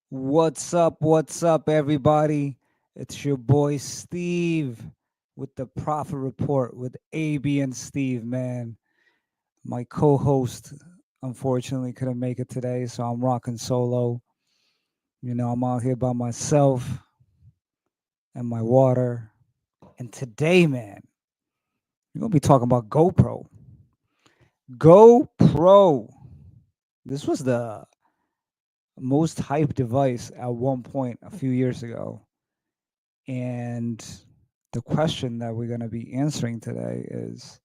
What's up, everybody? It's your boy Steve with the Profit Report with AB and Steve, man. My co host unfortunately couldn't make it today, so I'm rocking solo. I'm out here by myself and my water. And today, man, we're going to be talking about GoPro. GoPro. This was the most hyped device at one point a few years ago. And the question that we're going to be answering today is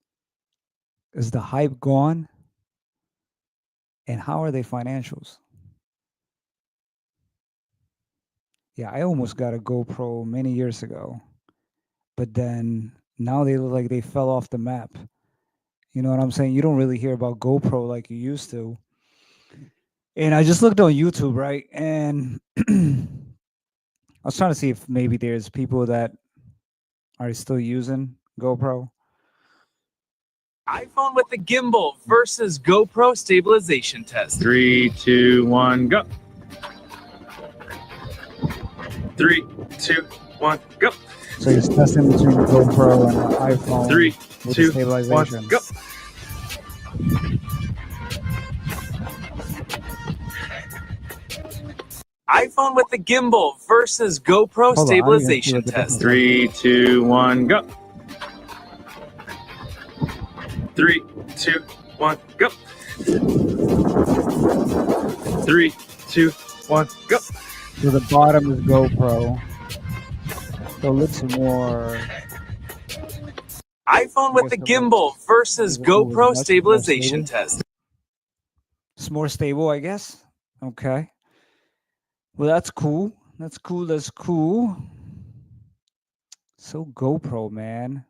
the hype gone and how are they financials? Yeah, I almost got a GoPro many years ago, but then now they look like they fell off the map. You know what I'm saying? You don't really hear about GoPro like you used to. And I just looked on YouTube, right? And I was trying to see if maybe there's people that are still using GoPro. iPhone with the gimbal versus GoPro stabilization test. 3, 2, 1, go. 3, 2, 1, go. So it's testing between the GoPro and the iPhone 3, with 2, the stabilization. 1, go. iPhone with the gimbal versus GoPro Hold on, I don't even see stabilization what the test. difference is. 3, 2, 1, go. 3, 2, 1, go. 3, 2, 1, go. So the bottom is GoPro. So it looks more. iPhone with the gimbal versus GoPro stabilization test. It's more stable, I guess. Okay. Well, that's cool. That's cool. That's cool. So GoPro, man.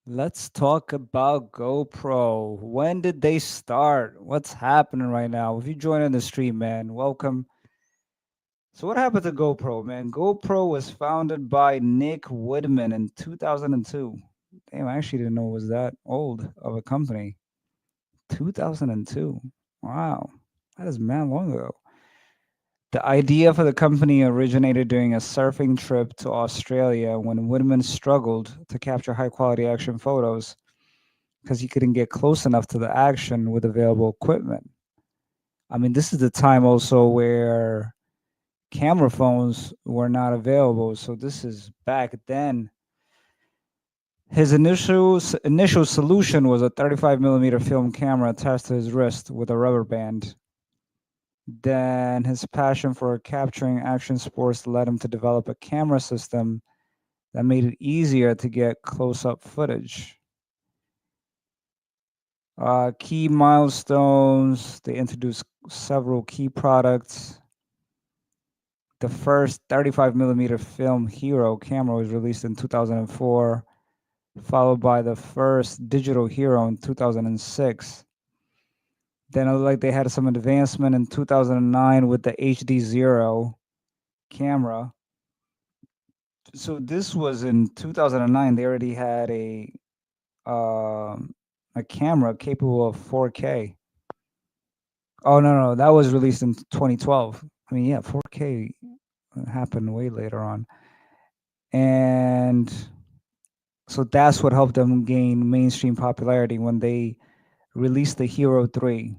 Let's talk about GoPro. When did they start? What's happening right now? If you join in the stream, man, welcome. So what happened to GoPro, man? GoPro was founded by Nick Woodman in 2002. Damn, I actually didn't know it was that old of a company. 2002. Wow. That is man long ago. The idea for the company originated during a surfing trip to Australia when Woodman struggled to capture high quality action photos because he couldn't get close enough to the action with available equipment. I mean, this is the time also where camera phones were not available. So this is back then. His initial solution was a 35 millimeter film camera attached to his wrist with a rubber band. Then his passion for capturing action sports led him to develop a camera system that made it easier to get close-up footage. Key milestones, they introduced several key products. The first 35 millimeter film Hero camera was released in 2004, followed by the first digital Hero in 2006. Then it looked like they had some advancement in 2009 with the HD0 camera. So this was in 2009. They already had a camera capable of 4K. Oh no, that was released in 2012. I mean, yeah, 4K happened way later on, and so that's what helped them gain mainstream popularity when they released the Hero 3.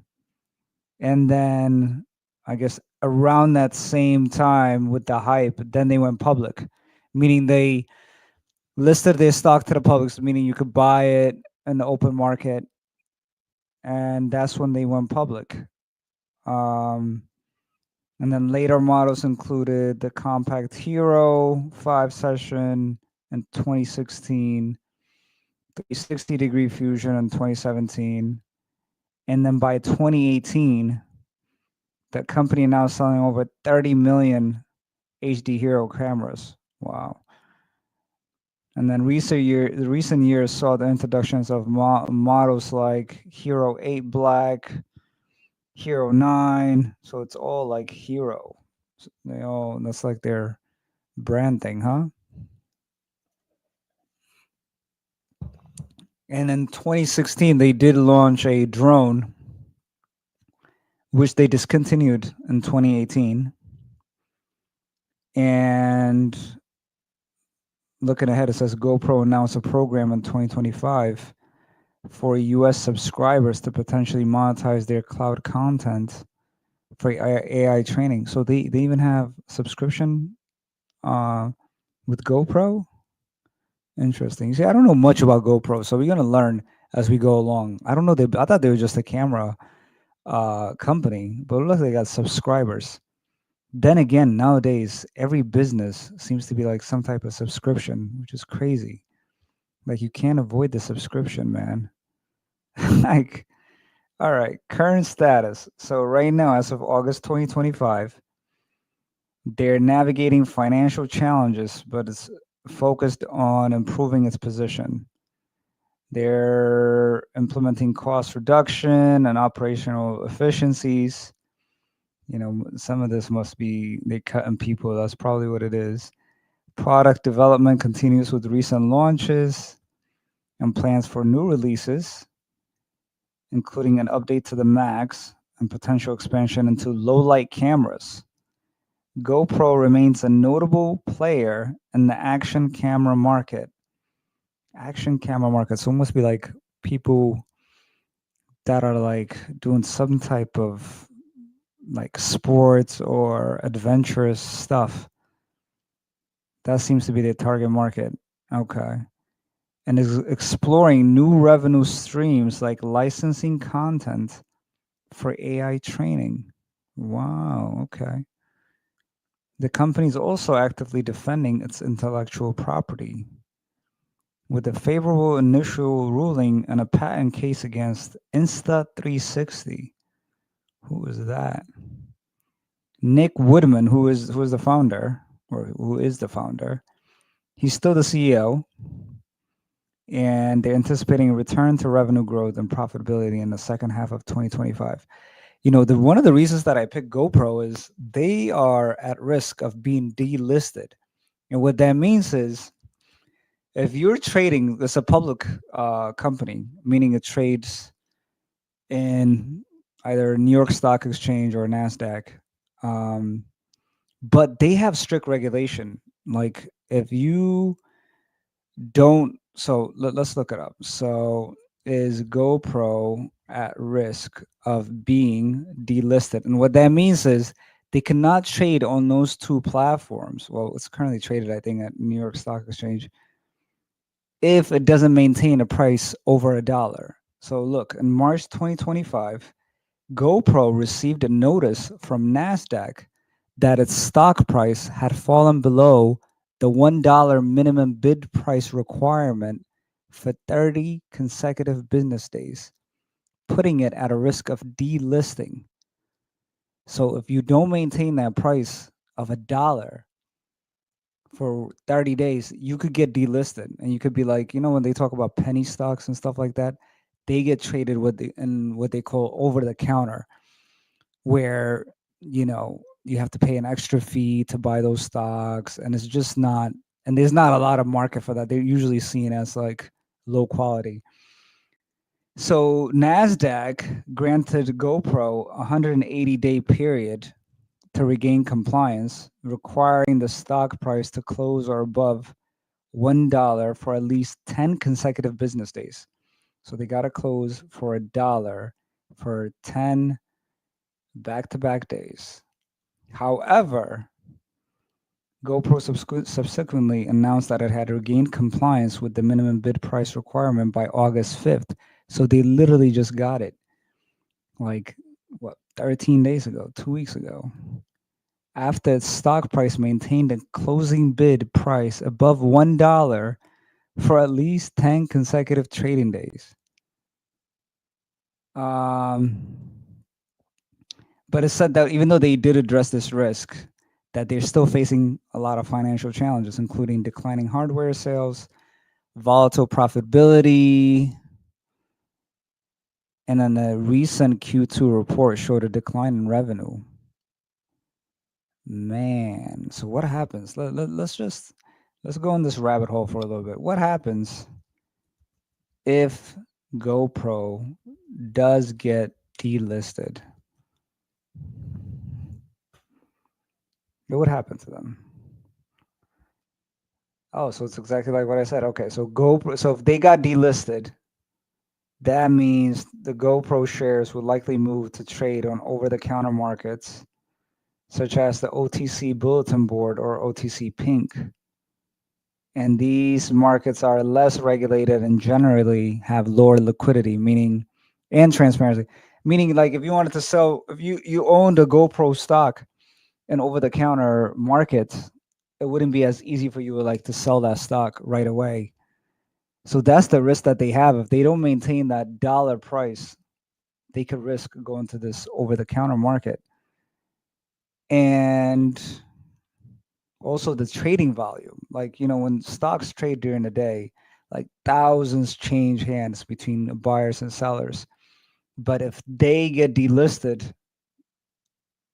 And then I guess around that same time with the hype, then they went public, meaning they listed their stock to the public, so meaning you could buy it in the open market, and that's when they went public. Um, and then later models included the Compact Hero 5 Session in 2016, 360-degree Fusion in 2017, and then by 2018, the company now selling over 30 million HD Hero cameras. Wow. And then recent years saw the introductions of models like Hero 8 Black, Hero 9. So it's all like Hero. That's like their brand thing, huh? And in 2016, they did launch a drone which they discontinued in 2018. And looking ahead, it says GoPro announced a program in 2025 for US subscribers to potentially monetize their cloud content for AI training. So they even have subscription uh, with GoPro. Interesting. See, I don't know much about GoPro, so we're gonna learn as we go along. I don't know. I thought they were just a camera company, but look, they got subscribers. Then again, nowadays every business seems to be like some type of subscription, which is crazy. Like you can't avoid the subscription, man. Like, all right, current status. So right now, as of August 2025, they're navigating financial challenges, but it's focused on improving its position. They're implementing cost reduction and operational efficiencies. Some of this must be they cutting people. That's probably what it is. Product development continues with recent launches and plans for new releases, including an update to the Max and potential expansion into low light cameras. GoPro remains a notable player in the action camera market. Action camera market. So it must be like people that are like doing some type of like sports or adventurous stuff. That seems to be their target market. Okay. And is exploring new revenue streams like licensing content for AI training. Wow. Okay. The company is also actively defending its intellectual property with a favorable initial ruling and a patent case against Insta360. Who is that? Nick Woodman, who is the founder, or who is the founder. He's still the CEO, and they're anticipating a return to revenue growth and profitability in the second half of 2025. One of the reasons that I picked GoPro is they are at risk of being delisted. And what that means is if you're trading, it's a public company, meaning it trades in either New York Stock Exchange or NASDAQ. Um, but they have strict regulation. Like if you don't, so let's look it up. So is GoPro at risk of being delisted? And what that means is they cannot trade on those two platforms. Well, it's currently traded, I think, at New York Stock Exchange if it doesn't maintain a price over $1. So look, in March 2025, GoPro received a notice from NASDAQ that its stock price had fallen below the $1 minimum bid price requirement for 30 consecutive business days, putting it at a risk of delisting. So if you don't maintain that price of $1 for 30 days, you could get delisted and you could be like, when they talk about penny stocks and stuff like that, they get traded in what they call over the counter, where you have to pay an extra fee to buy those stocks, and it's just not, and there's not a lot of market for that. They're usually seen as like low quality. So NASDAQ granted GoPro a 180-day period to regain compliance, requiring the stock price to close or above $1 for at least 10 consecutive business days. So they got to close for $1 for 10 back-to-back days. However, GoPro subsequently announced that it had regained compliance with the minimum bid price requirement by August 5th. So they literally just got it like, 13 days ago, 2 weeks ago, after its stock price maintained a closing bid price above $1 for at least 10 consecutive trading days. But it said that even though they did address this risk, that they're still facing a lot of financial challenges, including declining hardware sales, volatile profitability, and then the recent Q2 report showed a decline in revenue. Man, so what happens? Let's go in this rabbit hole for a little bit. What happens if GoPro does get delisted? It would happen to them. Oh, so it's exactly like what I said. Okay, so GoPro. So if they got delisted, that means the GoPro shares would likely move to trade on over-the-counter markets, such as the OTC Bulletin Board or OTC Pink. And these markets are less regulated and generally have lower liquidity, meaning and transparency. Meaning, like if you wanted to sell, if you owned a GoPro stock in over-the-counter markets, it wouldn't be as easy for you like to sell that stock right away. So that's the risk that they have. If they don't maintain that dollar price, they could risk going to this over-the-counter market. And also the trading volume. Like, when stocks trade during the day, like thousands change hands between buyers and sellers. But if they get delisted,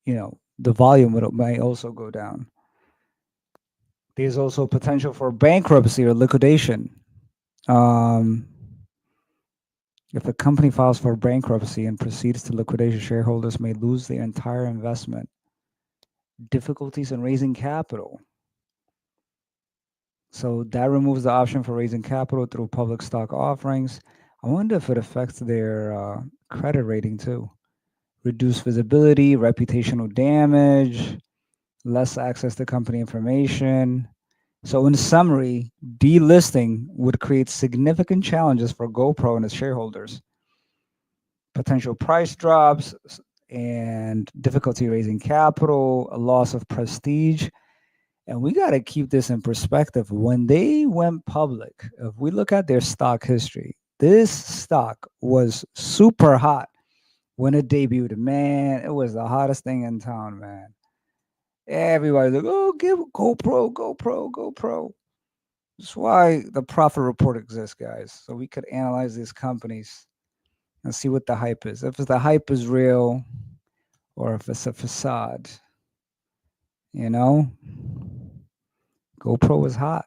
the volume may also go down. There's also potential for bankruptcy or liquidation. Um, if a company files for bankruptcy and proceeds to liquidation, shareholders may lose their entire investment. Difficulties in raising capital. So that removes the option for raising capital through public stock offerings. I wonder if it affects their credit rating too. Reduced visibility, reputational damage, less access to company information. So, in summary, delisting would create significant challenges for GoPro and its shareholders. Potential price drops and difficulty raising capital, a loss of prestige. And we got to keep this in perspective. When they went public, if we look at their stock history, this stock was super hot when it debuted. Man, it was the hottest thing in town, man. Everybody's like, oh, give GoPro, GoPro, GoPro. That's why the profit report exists, guys. So we could analyze these companies and see what the hype is. If the hype is real or if it's a facade, you know? GoPro is hot.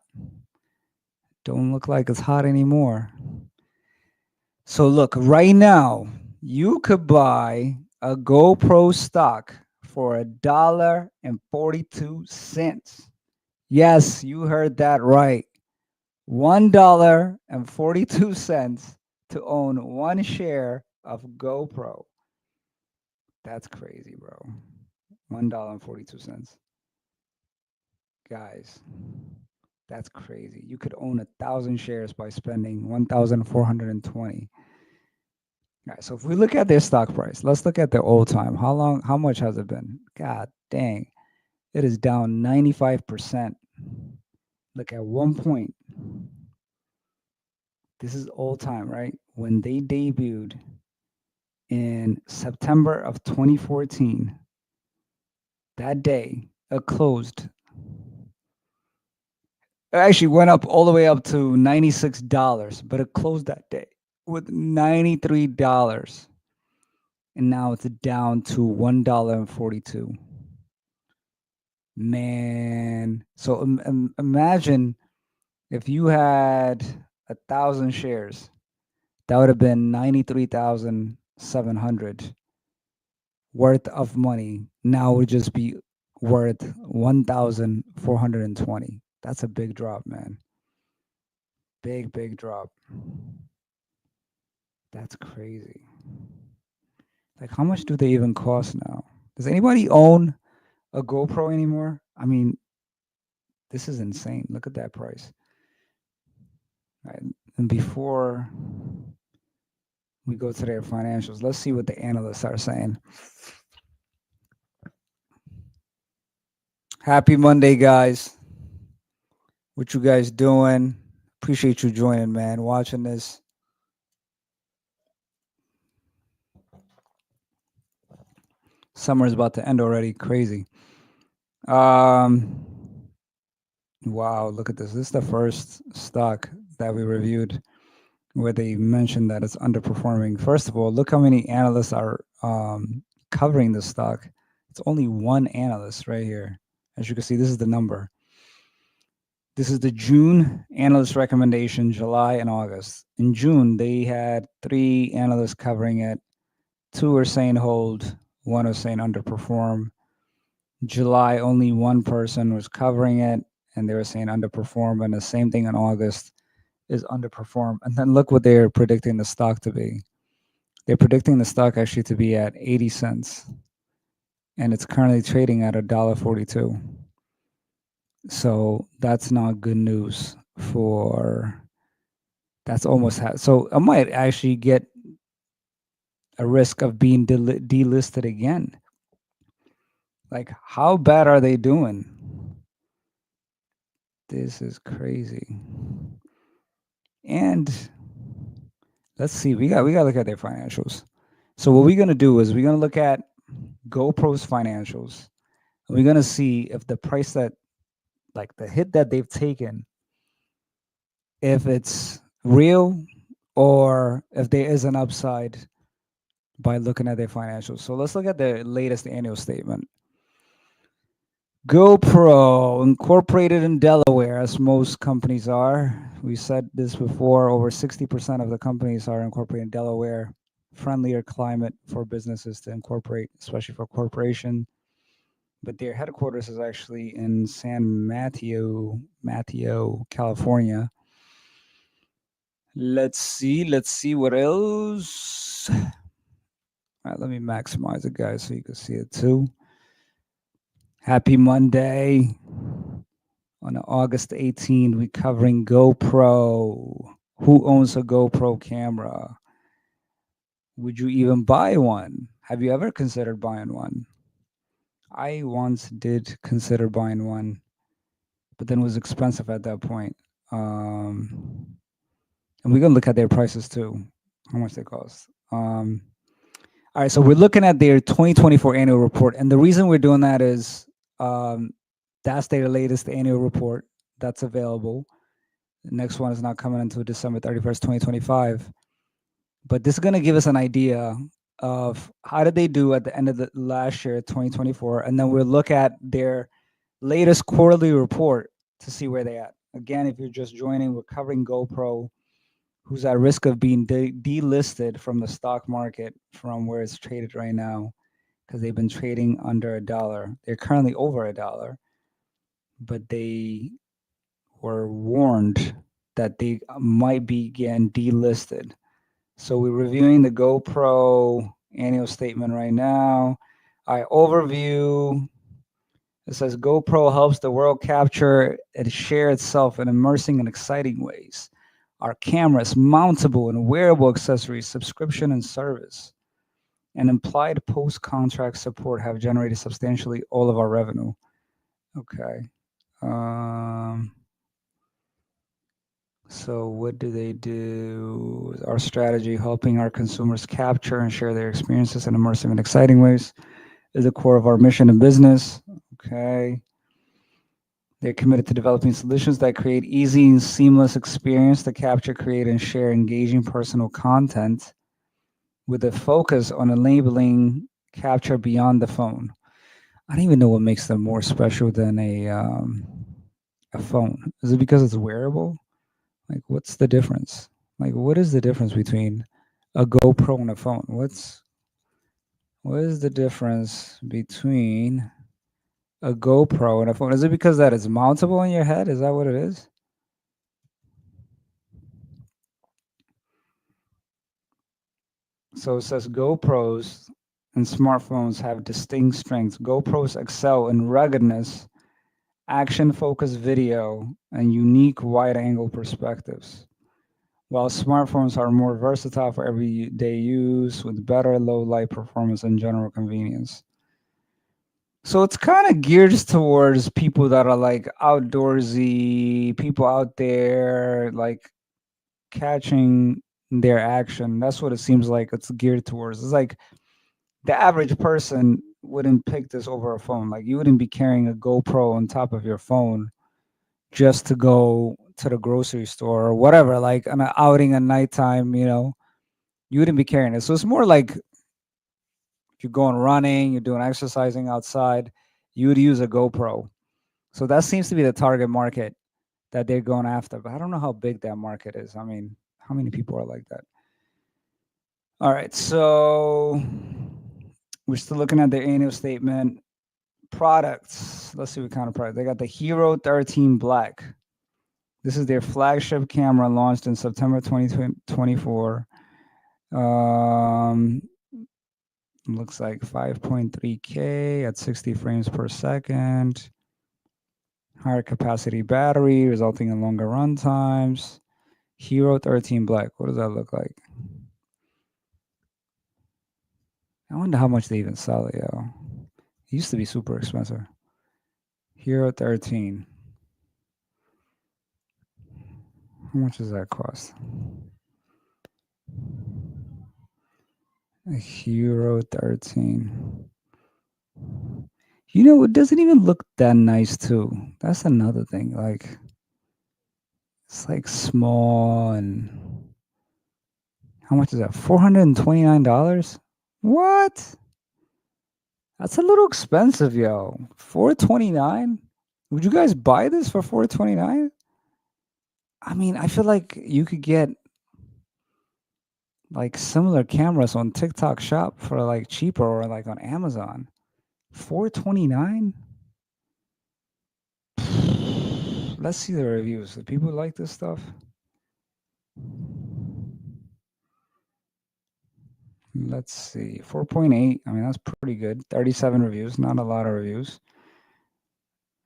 Don't look like it's hot anymore. So look, right now, you could buy a GoPro stock for $1.42. Yes, you heard that right. $1.42 to own one share of GoPro. That's crazy, bro. $1.42. Guys, that's crazy. You could own 1,000 shares by spending 1,420. All right, so if we look at their stock price, let's look at their old time. How much has it been? God dang. It is down 95%. Look, at one point, this is old time, right? When they debuted in September of 2014, that day, it closed. It actually went up all the way up to $96, but it closed that day with $93. And now it's down to $1.42. Man, so imagine if you had 1,000 shares, that would have been 93,700 worth of money. Now it would just be worth 1,420. That's a big drop, man. Big drop. That's crazy. Like, how much do they even cost now? Does anybody own a GoPro anymore? I mean, this is insane. Look at that price. Right. And before we go to their financials, let's see what the analysts are saying. Happy Monday, guys. What you guys doing? Appreciate you joining, man. Watching this. Summer's about to end already. Crazy. Wow, look at this. This is the first stock that we reviewed where they mentioned that it's underperforming. First of all, look how many analysts are covering this stock. It's only one analyst right here. As you can see, this is the number. This is the June analyst recommendation, July and August. In June, they had 3 analysts covering it. 2 are saying hold, 1 is saying underperform. July, only one person was covering it, and they were saying underperform. And the same thing in August is underperform. And then look what they're predicting the stock to be. They're predicting the stock actually to be at 80 cents, and it's currently trading at $1.42. So that's not good news for that's almost so I might actually get a risk of being delisted again. Like, how bad are they doing? This is crazy. And let's see, we got to look at their financials. So what we're gonna do is we're gonna look at GoPro's financials. And we're gonna see if the price that like the hit that they've taken, if it's real or if there is an upside by looking at their financials. So let's look at their latest annual statement. GoPro, incorporated in Delaware, as most companies are. We said this before, over 60% of the companies are incorporated in Delaware. Friendlier climate for businesses to incorporate, especially for corporation. But their headquarters is actually in San Mateo, California. Let's see what else. All right, let me maximize it, guys, so you can see it too. Happy Monday. On August 18th, we're covering GoPro. Who owns a GoPro camera? Would you even buy one? Have you ever considered buying one? I once did consider buying one, but then it was expensive at that point. And we're gonna look at their prices too, how much they cost. All right, so we're looking at their 2024 annual report, and the reason we're doing that is um, that's their latest annual report that's available. The next one is not coming until December 31st, 2025. But this is going to give us an idea of how did they do at the end of the last year, 2024, and then we'll look at their latest quarterly report to see where they at. Again, if you're just joining, we're covering GoPro, who's at risk of being delisted from the stock market from where it's traded right now because they've been trading under a dollar. They're currently over a dollar, but they were warned that they might be getting delisted. So we're reviewing the GoPro annual statement right now. I overview. It says GoPro helps the world capture and share itself in immersing and exciting ways. Our cameras, mountable and wearable accessories, subscription and service, and implied post-contract support have generated substantially all of our revenue. Okay. So what do they do? Our strategy, helping our consumers capture and share their experiences in immersive and exciting ways, is the core of our mission and business. Okay. They're committed to developing solutions that create easy and seamless experience to capture, create, and share engaging personal content with a focus on enabling capture beyond the phone. I don't even know what makes them more special than a phone. Is it because it's wearable? Like, what's the difference? Like, what is the difference between a GoPro and a phone? What is the difference between a GoPro and a phone? Is it because that it's mountable on your head? Is that what it is? So it says GoPros and smartphones have distinct strengths. GoPros excel in ruggedness, action-focused video, and unique wide-angle perspectives, while smartphones are more versatile for everyday use with better low light performance and general convenience. So it's kind of geared towards people that are like outdoorsy, people out there like catching their action. That's what it seems like it's geared towards. It's like the average person wouldn't pick this over a phone. Like you wouldn't be carrying a GoPro on top of your phone just to go to the grocery store or whatever, like on an outing at nighttime, you wouldn't be carrying it. So it's more like if you're going running, you're doing exercising outside, you would use a GoPro. So that seems to be the target market that they're going after. But I don't know how big that market is. I mean, how many people are like that? All right, so we're still looking at their annual statement. products. Let's see what kind of product. They got the Hero 13 Black. This is their flagship camera launched in September 2024. Um, looks like 5.3K at 60 frames per second. Higher capacity battery, resulting in longer run times. Hero 13 Black. What does that look like? I wonder how much they even sell it, yo. It used to be super expensive. Hero 13. How much does that cost? A Hero 13. You know, it doesn't even look that nice too. That's another thing. Like, it's like small and how much is that? $429? What? That's a little expensive, yo. 429? Would you guys buy this for 429? I mean, I feel like you could get like similar cameras on TikTok Shop for like cheaper or like on Amazon. 429? Let's see the reviews. Do people like this stuff? Let's see. 4.8. I mean, that's pretty good. 37 reviews, not a lot of reviews.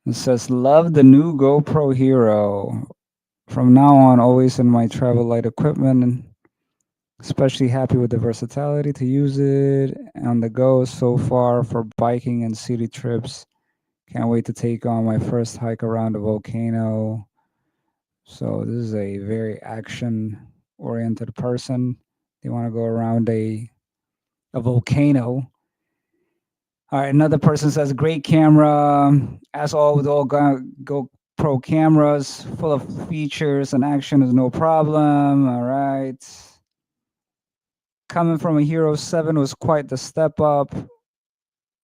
It says, love the new GoPro Hero. From now on, always in my travel light equipment, and especially happy with the versatility to use it on the go so far for biking and city trips. Can't wait to take on my first hike around a volcano. So this is a very action-oriented person. They want to go around a volcano. All right, another person says, great camera. As all with all GoPro cameras, full of features and action is no problem. All right. Coming from a Hero 7 was quite the step up.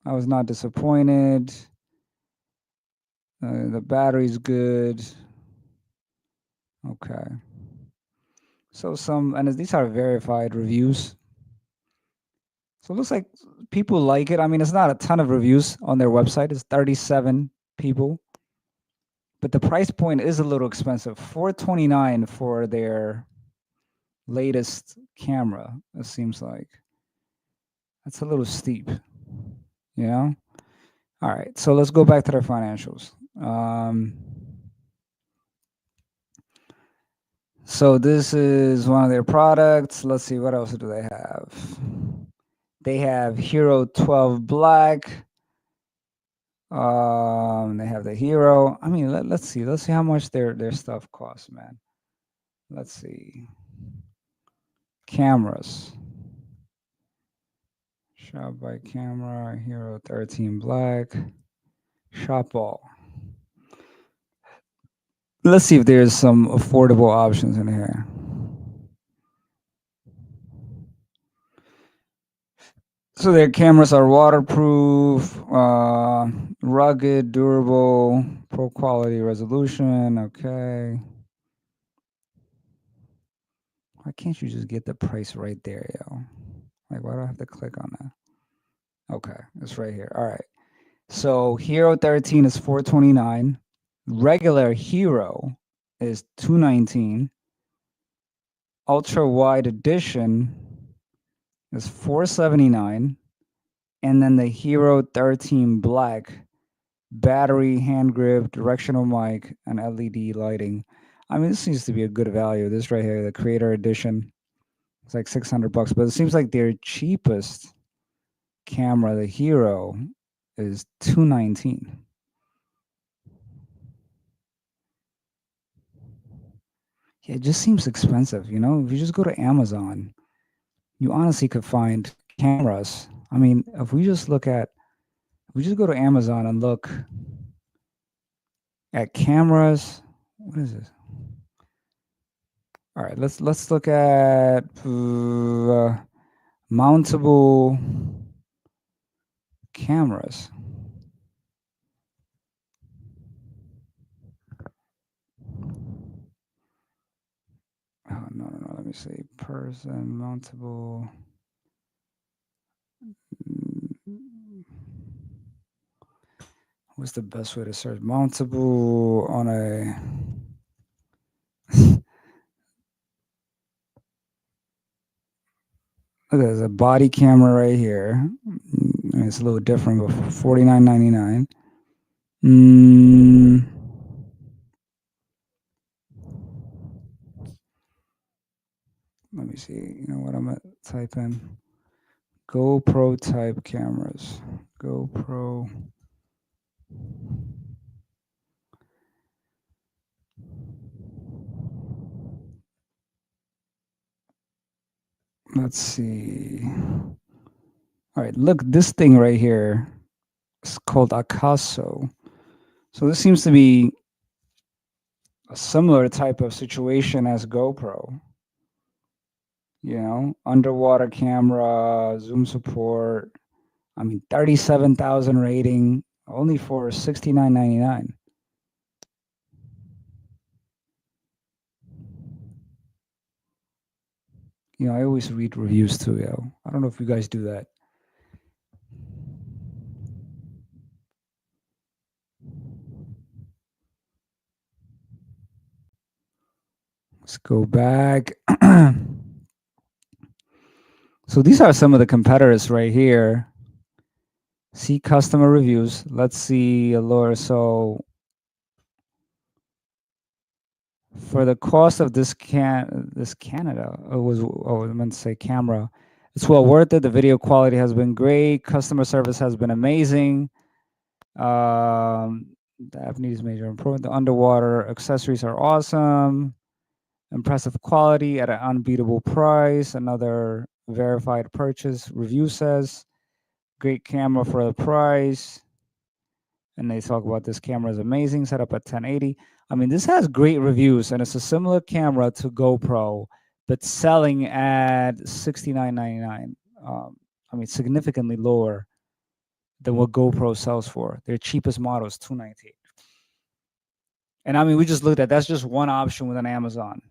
I was not disappointed. The battery's good. Okay. So and these are verified reviews. So it looks like people like it. I mean, it's not a ton of reviews on their website. It's 37 people. But the price point is a little expensive. $429 for their latest camera, it seems like. That's a little steep. You know? All right. So let's go back to their financials. So this is one of their products. Let's see, what else do they have? They have Hero 12 Black. They have the Hero. I mean, let's see. Let's see how much their stuff costs, man. Let's see. Cameras. Shop by camera. Hero 13 Black. Shop all. Let's see if there's some affordable options in here. So their cameras are waterproof, rugged, durable, pro quality resolution. Okay. Why can't you just get the price right there, yo? Like, why do I have to click on that? Okay, it's right here. All right. So Hero 13 is $429. Regular Hero is $219. Ultra wide edition is $479. And then the Hero 13 Black, battery, hand grip, directional mic, and LED lighting. I mean, this seems to be a good value. This right here, the Creator Edition, it's like $600, but it seems like their cheapest camera, the Hero, is $219. Yeah, it just seems expensive. You know, if you just go to Amazon, you honestly could find cameras. I mean, if we just go to Amazon and look at cameras. What is this? All right, let's look at mountable cameras. Oh, no. Let me see. Person mountable. What's the best way to search? Mountable on a. Look, there's a body camera right here. It's a little different, but $49.99. Mm, let me see. You know what? I'm gonna type in GoPro type cameras. GoPro. Let's see. All right, look, this thing right here is called Akaso. So this seems to be a similar type of situation as GoPro. You know, underwater camera, zoom support. I mean, 37,000 rating, only for $69.99. You know, I always read reviews too, yo. I don't know if you guys do that. Let's go back. So these are some of the competitors right here. See customer reviews. Let's see, Allure. So for the cost of this Canada, I meant to say camera. It's well worth it. The video quality has been great. Customer service has been amazing. Japanese major improvement. The underwater accessories are awesome. Impressive quality at an unbeatable price. Another verified purchase review says great camera for the price. And they talk about this camera is amazing, set up at 1080. I mean, this has great reviews, and it's a similar camera to GoPro, but selling at $69.99. I mean, significantly lower than what GoPro sells for. Their cheapest model is $298. And I mean, we just looked at that's just one option within Amazon.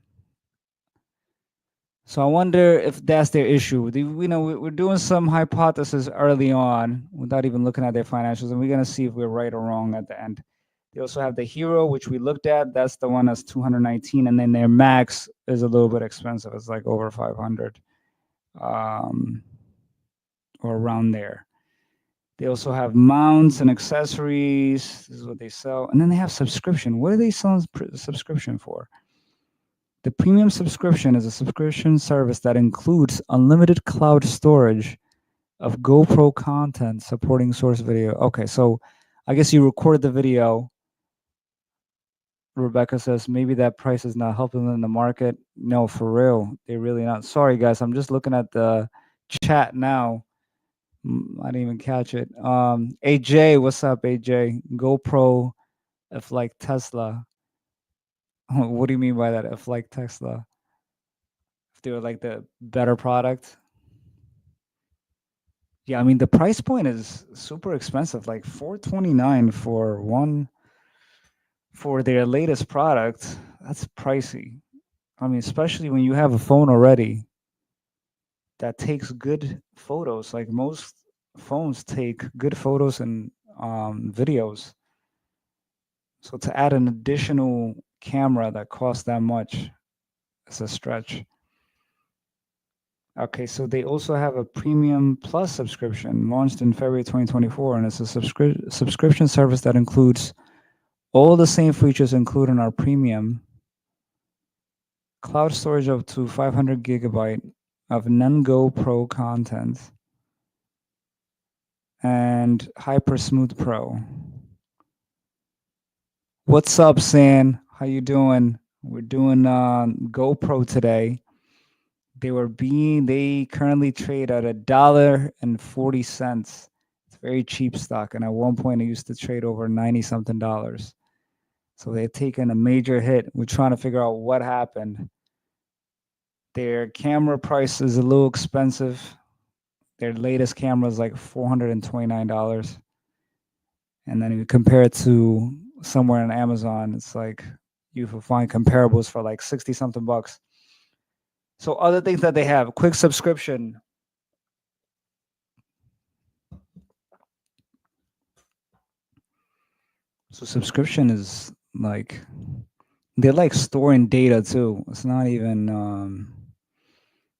So I wonder if that's their issue. You know, we're doing some hypothesis early on without even looking at their financials, and we're gonna see if we're right or wrong at the end. They also have the Hero, which we looked at. That's the one that's 219, and then their Max is a little bit expensive. It's like over 500, or around there. They also have mounts and accessories. This is what they sell, and then they have subscription. What are they selling subscription for? The premium subscription is a subscription service that includes unlimited cloud storage of GoPro content supporting source video. Okay, so I guess you record the video. Rebecca says maybe that price is not helping them in the market. No, for real, they really not. Sorry, guys, I'm just looking at the chat now. I didn't even catch it. AJ, what's up, AJ? GoPro, if like Tesla. What do you mean by that? If like Tesla? If they were like the better product? Yeah, I mean the price point is super expensive, like 429 for one for their latest product. That's pricey. I mean, especially when you have a phone already that takes good photos. Like most phones take good photos and videos. So to add an additional camera that costs that much is a stretch. Okay, so they also have a Premium Plus subscription launched in February 2024, and it's a subscription service that includes all the same features included in our Premium. Cloud storage up to 500 gigabyte of non-GoPro content, and Hyper Smooth Pro. What's up, San? How you doing? We're doing GoPro today. They currently trade at $1.40. It's very cheap stock, and at one point it used to trade over 90 something dollars. So they've taken a major hit. We're trying to figure out what happened. Their camera price is a little expensive. Their latest camera is like $429. And then if you compare it to somewhere on Amazon, it's like you will find comparables for like 60 something bucks. So other things that they have, quick subscription. So subscription is like they like storing data too. It's not even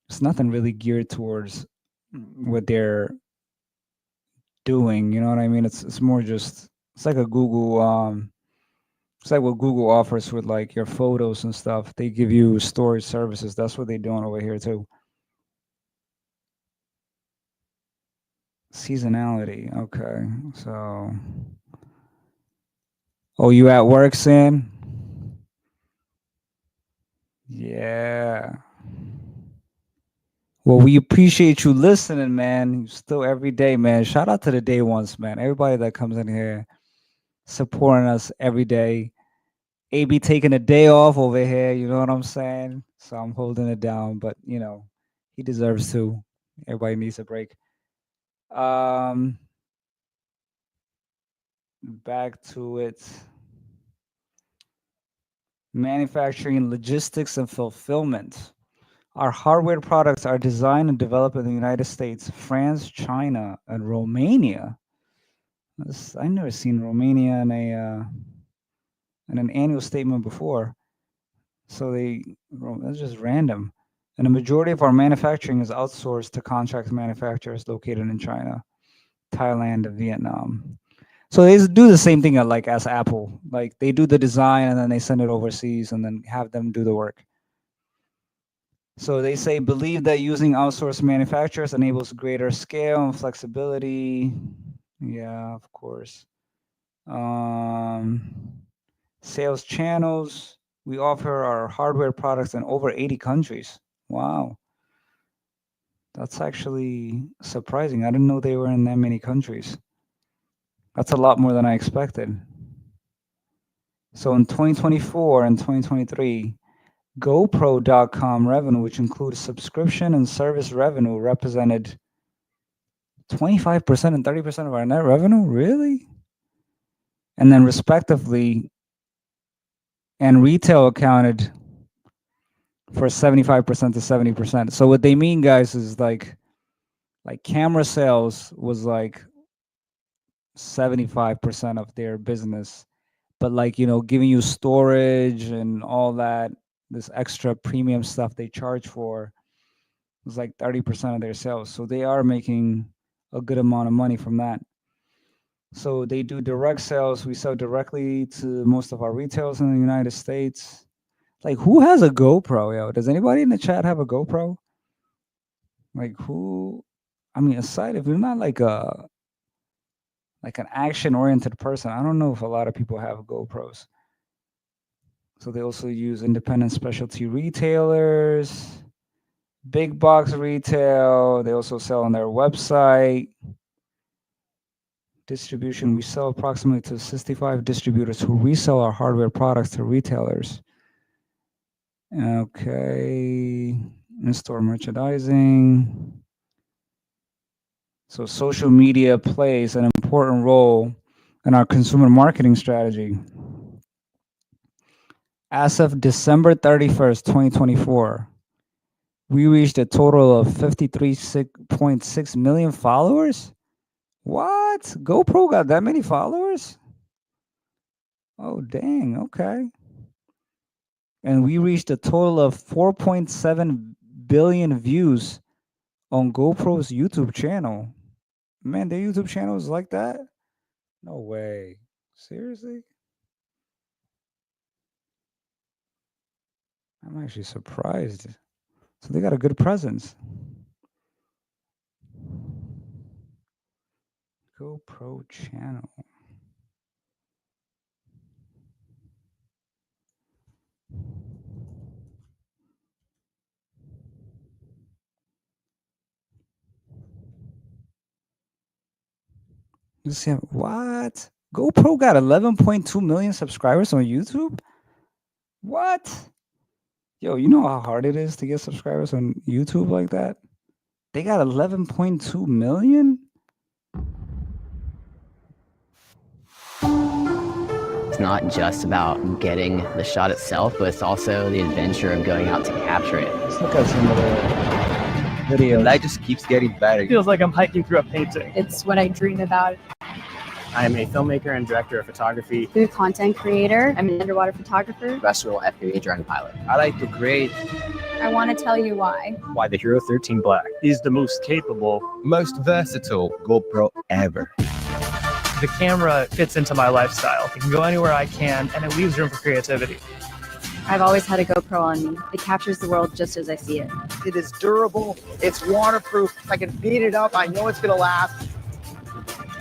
it's nothing really geared towards what they're doing. You know what I mean? It's more just it's like a Google it's like what Google offers with like your photos and stuff. They give you storage services. That's what they're doing over here too. Seasonality. Okay. So oh, you at work, Sin? Yeah. Well, we appreciate you listening, man. Still every day, man. Shout out to the day ones, man. Everybody that comes in here supporting us every day. AB taking a day off over here, you know what I'm saying? So I'm holding it down, but you know, he deserves to. Everybody needs a break. Um Back to it. Manufacturing, logistics, and fulfillment. Our hardware products are designed and developed in the United States, France, China, and Romania. I never seen Romania in an annual statement before. So that's just random. And the majority of our manufacturing is outsourced to contract manufacturers located in China, Thailand, and Vietnam. So they do the same thing like as Apple. Like they do the design and then they send it overseas and then have them do the work. So they say believe that using outsourced manufacturers enables greater scale and flexibility. Yeah, of course. Um, Sales channels. We offer our hardware products in over 80 countries. Wow. That's actually surprising. I didn't know they were in that many countries. That's a lot more than I expected. So in 2024 and 2023, GoPro.com revenue, which includes subscription and service revenue, represented 25% and 30% of our net revenue. Really? And then respectively, and retail accounted for 75% to 70%. So what they mean, guys, is like camera sales was like 75% of their business, but like, you know, giving you storage and all that, this extra premium stuff they charge for was like 30% of their sales. So they are making a good amount of money from that. So they do direct sales. We sell directly to most of our retailers in the United States. Like, who has a GoPro, yo? Does anybody in the chat have a GoPro? Like, who? I mean, aside if you're not like an action-oriented person, I don't know if a lot of people have GoPros. So they also use independent specialty retailers, big box retail. They also sell on their website. Distribution, we sell approximately to 65 distributors who resell our hardware products to retailers. Okay, in-store merchandising. So social media plays an important role in our consumer marketing strategy. As of December 31st, 2024, we reached a total of 53.6 million followers. What? GoPro got that many followers? Oh, dang. Okay. And we reached a total of 4.7 billion views on GoPro's YouTube channel. Man, their YouTube channel is like that? No way. Seriously? I'm actually surprised. So they got a good presence. GoPro channel. Let's see. What? GoPro got 11.2 million subscribers on YouTube? What? Yo, you know how hard it is to get subscribers on YouTube like that? They got 11.2 million? It's not just about getting the shot itself, but it's also the adventure of going out to capture it. Let's look at some of the The videos. light just keeps getting better. Feels like I'm hiking through a painting. It's what I dream about. I am a filmmaker and director of photography. Food content creator. I'm an underwater photographer. Terrestrial FPV drone pilot. I like to create. I want to tell you why. Why the Hero 13 Black is the most capable, Most versatile GoPro ever. The camera fits into my lifestyle. It can go anywhere I can, and it leaves room for creativity. I've always had a GoPro on me. It captures the world just as I see it. It is durable. It's waterproof. I can beat it up. I know it's going to last.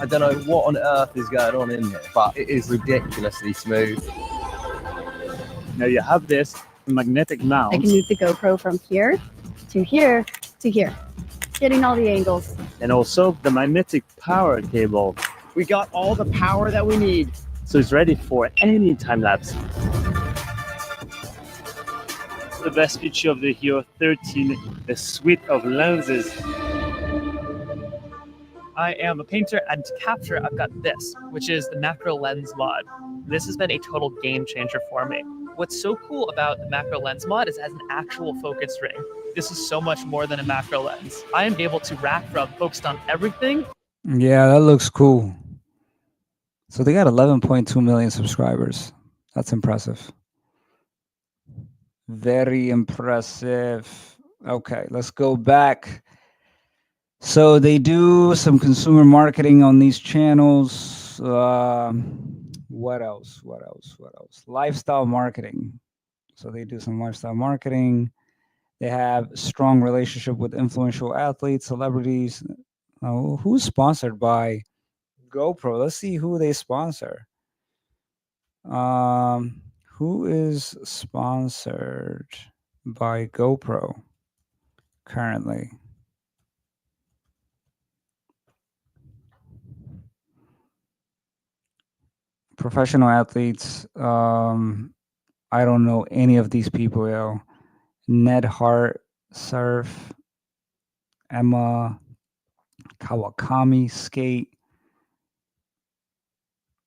I don't know what on earth is going on in here, but it is ridiculously smooth. now you have this magnetic mount. I can move the GoPro from here to here to here, getting all the angles. And also the magnetic power cable. We got all the power that we need. So it's ready for any time lapse. The best feature of the Hero 13, the suite of lenses. I am a painter, and to capture, I've got this, which is the macro lens mod. This has been a total game changer for me. What's so cool about the macro lens mod is it has an actual focus ring. This is so much more than a macro lens. I am able to rack from focused on everything. Yeah, that looks cool. So they got 11.2 million subscribers. That's impressive. Very impressive. Okay, let's go back. So they do some consumer marketing on these channels. What else? What else? What else? Lifestyle marketing. So they do some lifestyle marketing. They have strong relationship with influential athletes, celebrities. Who's sponsored by GoPro? Let's see who they sponsor. Who is sponsored by GoPro currently? Professional athletes. I don't know any of these people, yo. Ned Hart, Surf, Emma, Kawakami, Skate.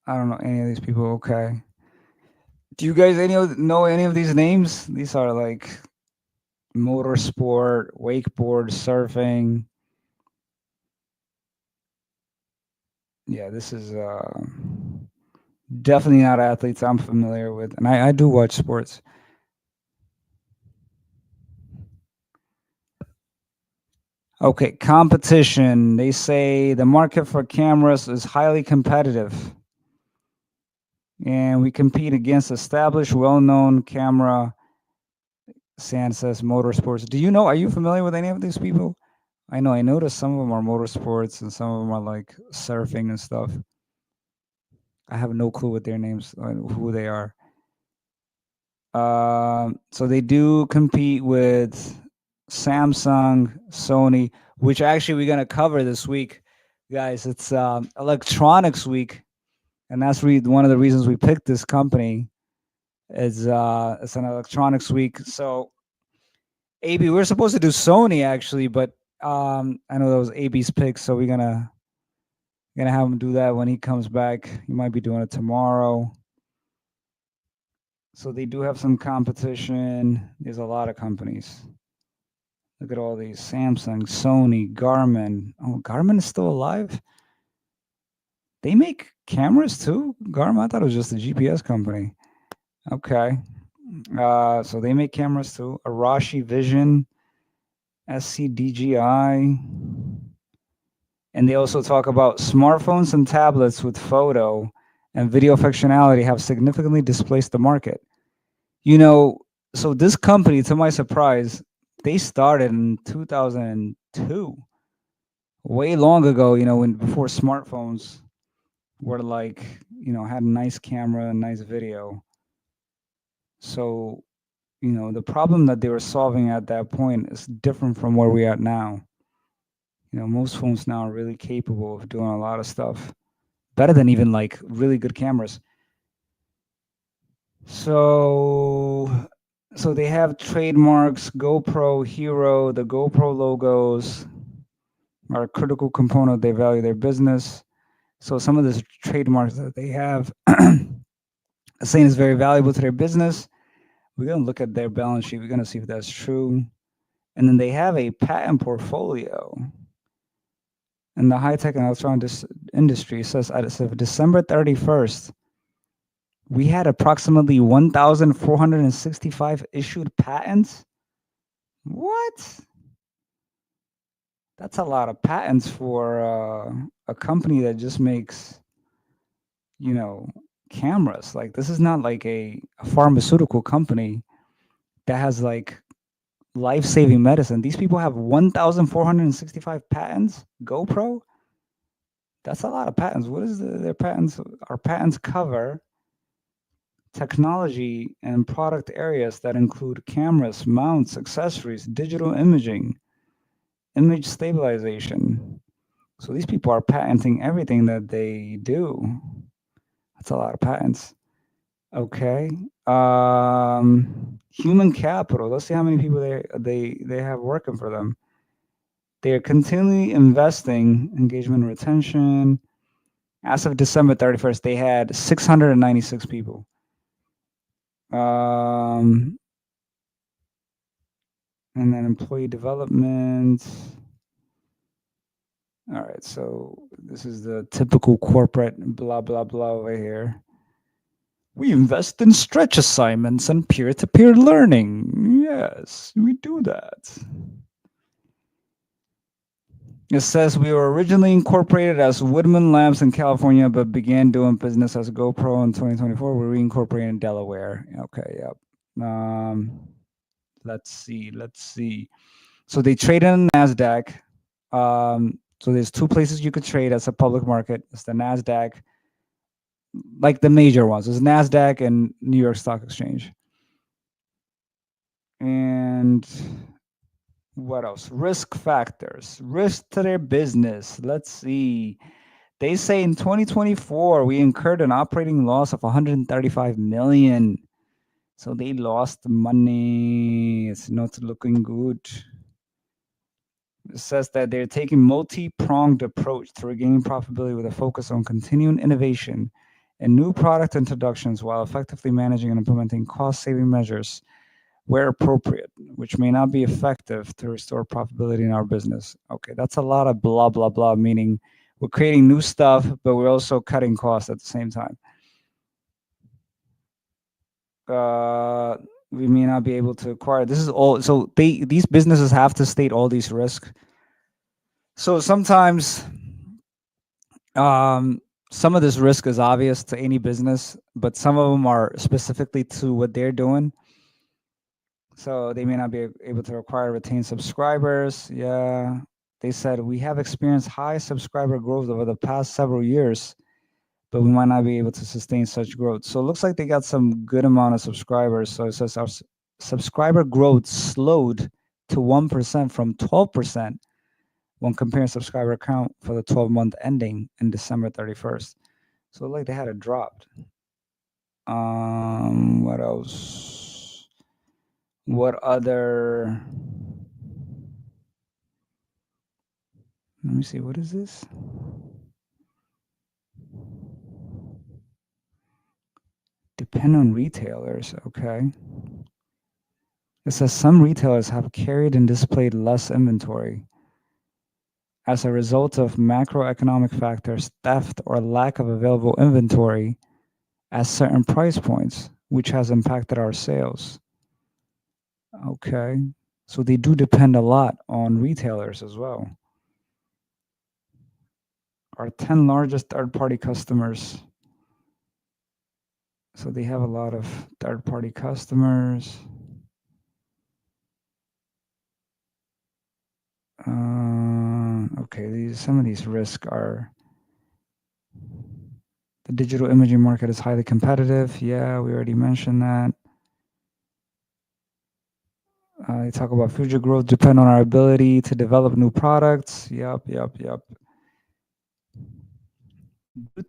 I don't know any of these people. Okay. Do you guys know any of these names? These are like motorsport, wakeboard, surfing. Yeah, this is definitely not athletes I'm familiar with. And I do watch sports. Okay, competition. They say the market for cameras is highly competitive. And we compete against established, well-known camera, Sansas Motorsports. Do you know, are you familiar with any of these people? I know, I noticed some of them are motorsports and some of them are like surfing and stuff. I have no clue what their names, who they are. So they do compete with Samsung, Sony, which actually we're going to cover this week, guys. It's electronics week. And that's one of the reasons we picked this company. Is it's an electronics week. So AB, we're supposed to do Sony actually, but I know that was AB's pick, so we're gonna have him do that when he comes back. He might be doing it tomorrow. So they do have some competition. There's a lot of companies. Look at all these: Samsung, Sony, Garmin. Oh, Garmin is still alive. They make cameras too, Garmin. I thought it was just a GPS company. Okay. So they make cameras too. Arashi Vision, SCDGI. And they also talk about smartphones and tablets with photo and video functionality have significantly displaced the market. You know, so this company, to my surprise, they started in 2002, way long ago, you know, when before smartphones were like, you know, had a nice camera and nice video. So, you know, the problem that they were solving at that point is different from where we're at now. You know, most phones now are really capable of doing a lot of stuff, better than even like really good cameras. So they have trademarks, GoPro, Hero. The GoPro logos are a critical component of their value, their business. So some of the trademarks that they have, saying is very valuable to their business. We're going to look at their balance sheet. We're going to see if that's true. And then they have a patent portfolio in the high-tech and electronics industry. It says as of December 31st, we had approximately 1,465 issued patents. What? That's a lot of patents for a company that just makes, cameras. Like, this is not like a pharmaceutical company that has like life-saving medicine. These people have 1,465 patents. GoPro? That's a lot of patents. What is their patents? Our patents cover technology and product areas that include cameras, mounts, accessories, digital imaging, image stabilization. So these people are patenting everything that they do. That's a lot of patents. Okay. Human capital. Let's see how many people they have working for them. They are continually investing engagement and retention. As of December 31st, they had 696 people. And then employee development. All right, so this is the typical corporate blah, blah, blah over here. We invest in stretch assignments and peer-to-peer learning. Yes, we do that. It says we were originally incorporated as Woodman Labs in California, but began doing business as GoPro in 2024. We're reincorporated in Delaware. Okay, yep. Let's see. So they trade in NASDAQ. So there's two places you could trade as a public market. It's the NASDAQ, like the major ones. It's NASDAQ and New York Stock Exchange. And what else? Risk factors. Risk to their business. Let's see. They say in 2024, we incurred an operating loss of 135 million. So they lost money. It's not looking good. It says that they're taking multi-pronged approach to regaining profitability with a focus on continuing innovation and new product introductions while effectively managing and implementing cost-saving measures where appropriate, which may not be effective to restore profitability in our business. Okay, that's a lot of blah, blah, blah, meaning we're creating new stuff, but we're also cutting costs at the same time. We may not be able to acquire. This is all. So these businesses have to state all these risks. So sometimes some of this risk is obvious to any business, but some of them are specifically to what they're doing. So they may not be able to acquire retain subscribers. Yeah. They said we have experienced high subscriber growth over the past several years, but we might not be able to sustain such growth. So it looks like they got some good amount of subscribers. So it says our subscriber growth slowed to 1% from 12% when comparing subscriber count for the 12-month ending in December 31st. So like they had it dropped. What else? What other? Let me see. What is this? Depend on retailers. Okay. It says some retailers have carried and displayed less inventory as a result of macroeconomic factors, theft, or lack of available inventory at certain price points, which has impacted our sales. Okay. So they do depend a lot on retailers as well. Our 10 largest third-party customers. So they have a lot of third-party customers. Okay, some of these risks are the digital imaging market is highly competitive. Yeah, we already mentioned that. They talk about future growth depend on our ability to develop new products. Yep. Due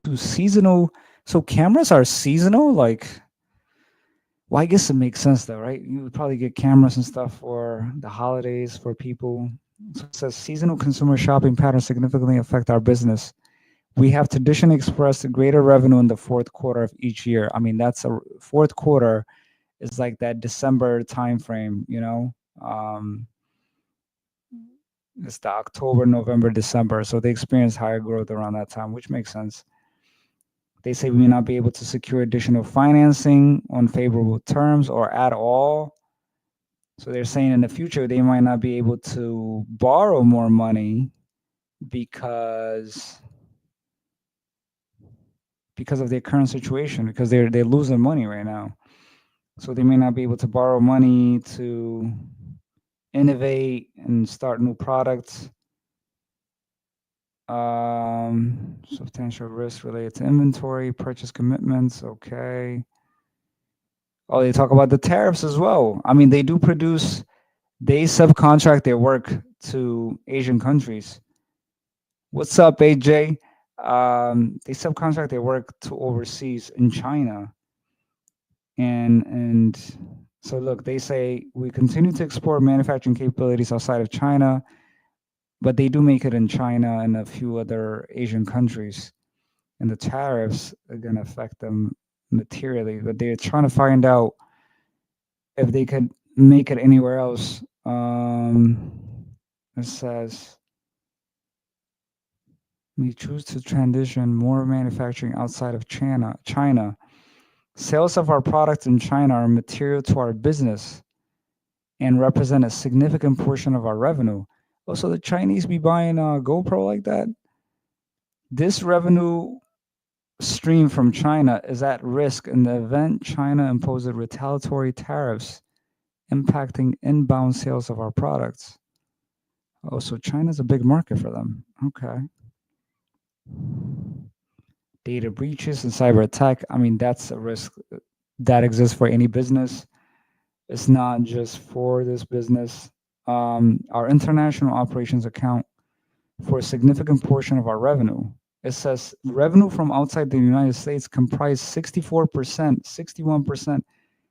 to seasonal, so cameras are seasonal. Like, well, I guess it makes sense though, right? You would probably get cameras and stuff for the holidays for people. So it says seasonal consumer shopping patterns significantly affect our business. We have traditionally expressed a greater revenue in the fourth quarter of each year. I mean, that's a fourth quarter is like that December timeframe, It's the October, November, December. So they experience higher growth around that time, which makes sense. They say we may not be able to secure additional financing on favorable terms or at all. So they're saying in the future they might not be able to borrow more money because of their current situation, because they're losing money right now. So they may not be able to borrow money to innovate and start new products. Substantial risk related to inventory, purchase commitments. Okay. Oh, they talk about the tariffs as well. I mean, they subcontract their work to Asian countries. What's up, AJ? They subcontract their work to overseas in China. And so look, they say we continue to explore manufacturing capabilities outside of China, but they do make it in China and a few other Asian countries. And the tariffs are going to affect them materially, but they're trying to find out if they could make it anywhere else. It says we choose to transition more manufacturing outside of China. Sales of our products in China are material to our business and represent a significant portion of our revenue. Also, the Chinese be buying a GoPro like that. This revenue stream from China is at risk in the event China imposes retaliatory tariffs impacting inbound sales of our products. Oh, so China's a big market for them. Okay. Data breaches and cyber attack. I mean, that's a risk that exists for any business. It's not just for this business. Our international operations account for a significant portion of our revenue. It says revenue from outside the United States comprised 64%, 61%.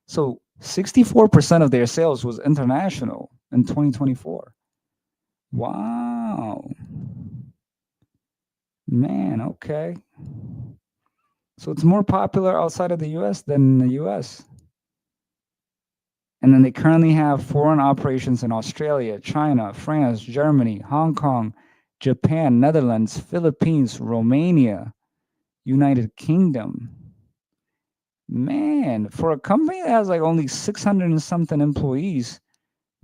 So 64% of their sales was international in 2024. Wow. Man, okay. So it's more popular outside of the US than in the US. And then they currently have foreign operations in Australia, China, France, Germany, Hong Kong, Japan, Netherlands, Philippines, Romania, United Kingdom. Man, for a company that has like only 600 and something employees,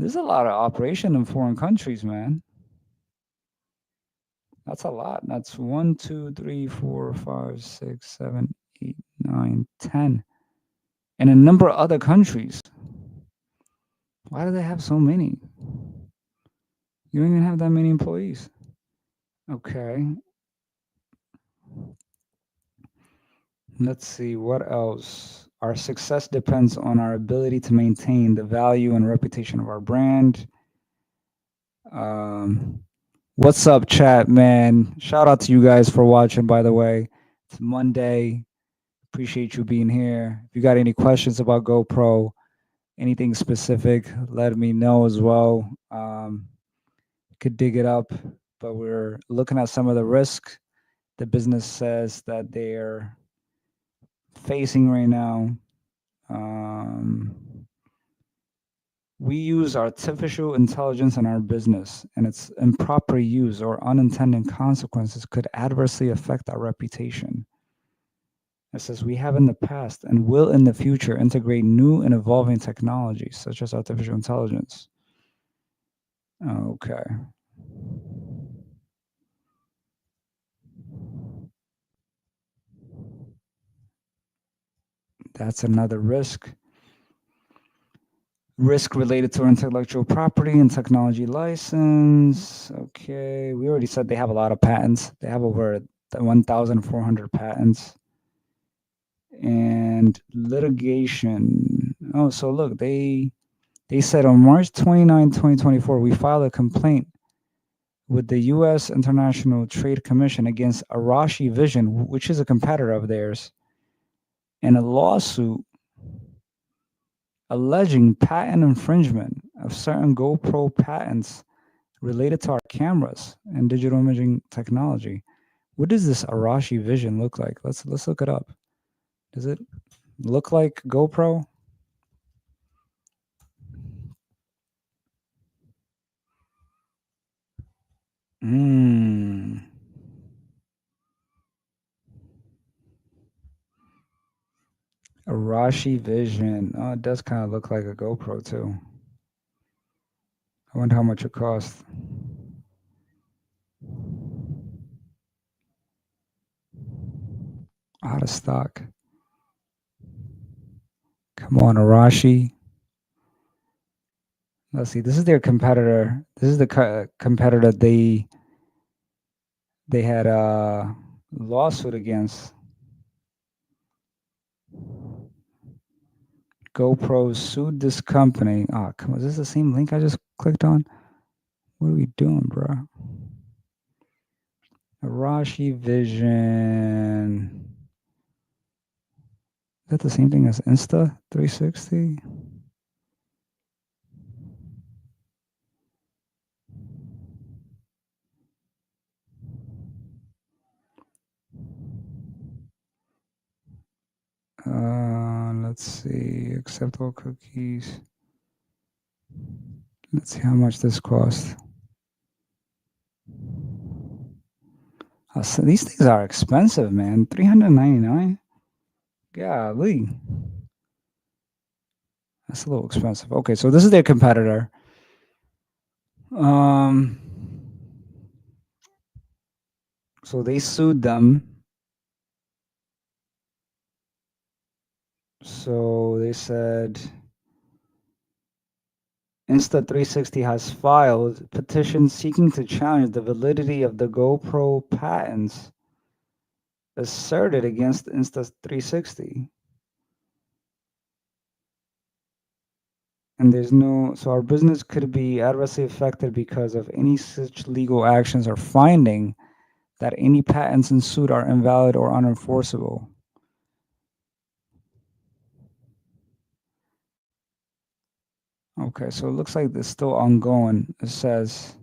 there's a lot of operation in foreign countries, man. That's a lot. That's 1, 2, 3, 4, 5, 6, 7, 8, 9, 10. And a number of other countries. Why do they have so many? You don't even have that many employees. Okay. Let's see, what else? Our success depends on our ability to maintain the value and reputation of our brand. What's up, chat, man? Shout out to you guys for watching, by the way. It's Monday. Appreciate you being here. If you got any questions about GoPro, anything specific, let me know as well. Could dig it up, but we're looking at some of the risk the business says that they're facing right now. We use artificial intelligence in our business, and its improper use or unintended consequences could adversely affect our reputation. It says we have in the past and will in the future integrate new and evolving technologies such as artificial intelligence. Okay. That's another risk. Risk related to intellectual property and technology license. Okay, we already said they have a lot of patents. They have over 1,400 patents. And litigation. Oh, so look, they said on March 29, 2024, we filed a complaint with the U.S. International Trade Commission against Arashi Vision, which is a competitor of theirs, in a lawsuit alleging patent infringement of certain GoPro patents related to our cameras and digital imaging technology. What does this Arashi Vision look like? Let's look it up. Does it look like GoPro? Mm. Arashi Vision. Oh, it does kind of look like a GoPro too. I wonder how much it costs. Out of stock. Come on, Arashi. Let's see. This is their competitor. This is the competitor they had a lawsuit against. GoPro sued this company. Oh, come on. Is this the same link I just clicked on? What are we doing, bro? Arashi Vision. Is that the same thing as Insta 360? Let's see. Accept all cookies. Let's see how much this costs. Oh, so these things are expensive, man. $399. Golly. That's a little expensive. Okay, so this is their competitor. So they sued them. So they said Insta360 has filed petitions seeking to challenge the validity of the GoPro patents asserted against Insta360. And there's no, so our business could be adversely affected because of any such legal actions or finding that any patents in suit are invalid or unenforceable. Okay, so it looks like it's still ongoing. It says,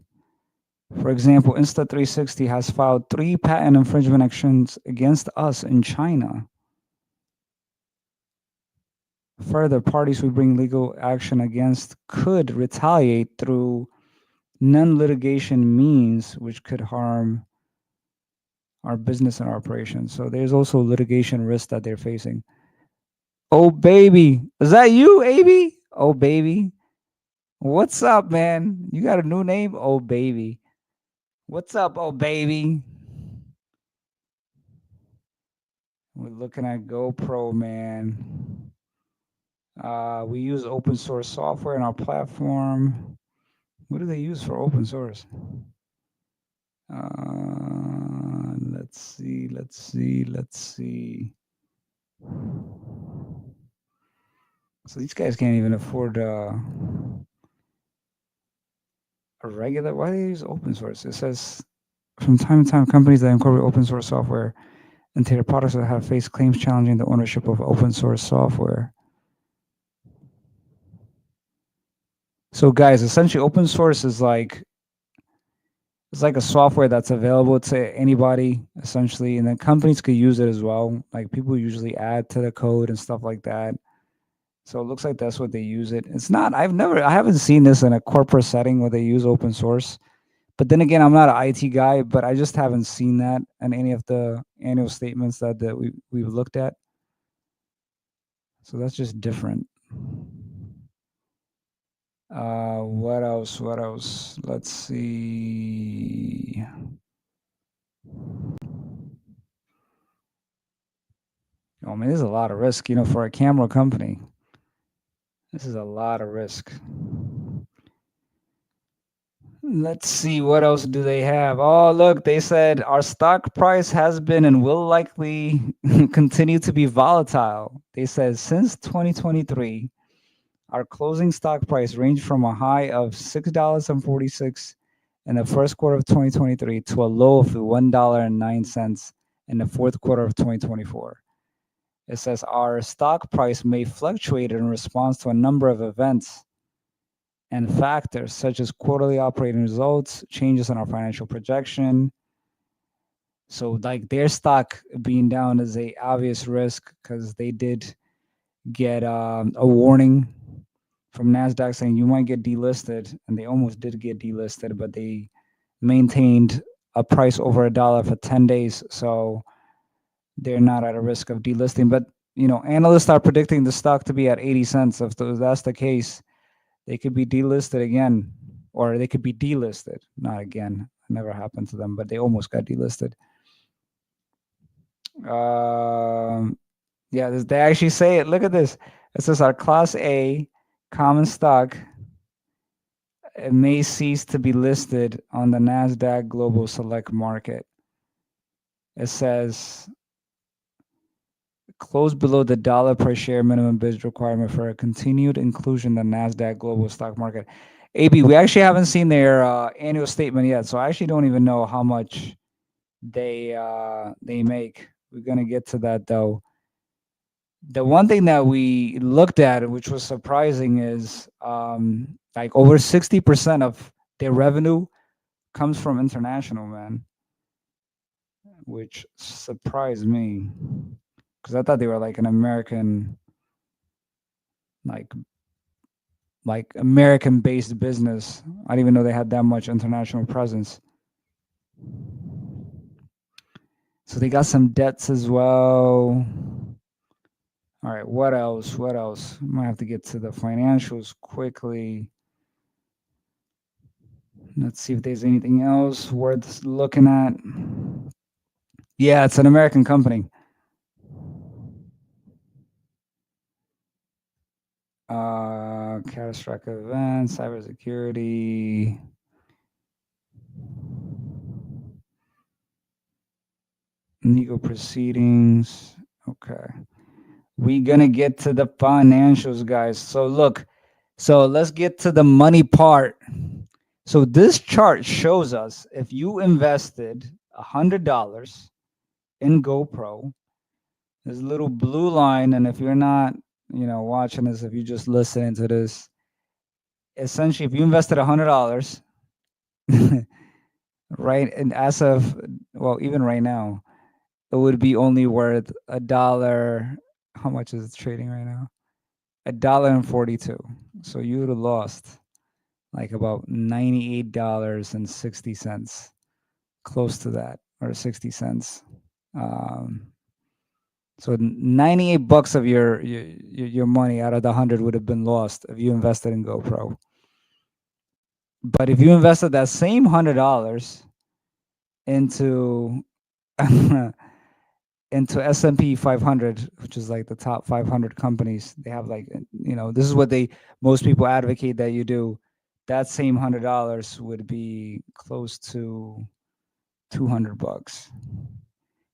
for example, Insta360 has filed 3 patent infringement actions against us in China. Further, parties we bring legal action against could retaliate through non-litigation means, which could harm our business and our operations. So there's also litigation risk that they're facing. Oh, baby. Is that you, AB? Oh, baby. What's up, man? You got a new name? Oh, baby. What's up, oh, baby? We're looking at GoPro, man. We use open source software in our platform. What do they use for open source? Let's see. So these guys can't even afford a regular. Why do they use open source? It says from time to time, companies that incorporate open source software into their products have faced claims challenging the ownership of open source software. So, guys, essentially, open source is like it's like a software that's available to anybody, essentially, and then companies could use it as well. Like people usually add to the code and stuff like that. So it looks like that's what they use it. It's not. I haven't seen this in a corporate setting where they use open source. But then again, I'm not an IT guy, but I just haven't seen that in any of the annual statements that we've looked at. So that's just different. What else? Let's see. Oh man, this is a lot of risk, for a camera company. This is a lot of risk. Let's see, what else do they have? Oh, look, they said our stock price has been and will likely continue to be volatile. They said since 2023, our closing stock price ranged from a high of $6.46 in the first quarter of 2023 to a low of $1.09 in the fourth quarter of 2024. It says our stock price may fluctuate in response to a number of events and factors such as quarterly operating results, changes in our financial projection. So like their stock being down is a obvious risk because they did get a warning from NASDAQ saying you might get delisted, and they almost did get delisted, but they maintained a price over $1 for 10 days. So they're not at a risk of delisting. But, analysts are predicting the stock to be at 80 cents. If that's the case, they could be delisted again, or they could be delisted. Not again. It never happened to them, but they almost got delisted. Yeah, they actually say it. Look at this. It says our Class A common stock it may cease to be listed on the NASDAQ Global Select Market. It says close below the dollar per share minimum bid requirement for a continued inclusion in the NASDAQ Global Stock Market. AB, we actually haven't seen their annual statement yet, so I actually don't even know how much they make. We're gonna get to that though. The one thing that we looked at, which was surprising, is like over 60% of their revenue comes from international, man, which surprised me because I thought they were like an American, like American-based business. I didn't even know they had that much international presence. So they got some debts as well. All right, what else? What else? I might have to get to the financials quickly. Let's see if there's anything else worth looking at. Yeah, it's an American company. Catastrophic events, cybersecurity. Legal proceedings. Okay. We're gonna get to the financials, guys. So look, let's get to the money part. So this chart shows us if you invested $100 in GoPro, there's a little blue line, and if you're not, watching this, if you're just listening to this, essentially, if you invested $100, right, and as of even right now, it would be only worth $1. How much is it trading right now? $1.42. So you would have lost like about $98.60, close to that, or 60 cents. So 98 bucks of your money out of the 100 would have been lost if you invested in GoPro. But if you invested that same $100 into into S&P 500, which is like the top 500 companies, they have like, this is what most people advocate that you do. That same $100 would be close to 200 bucks.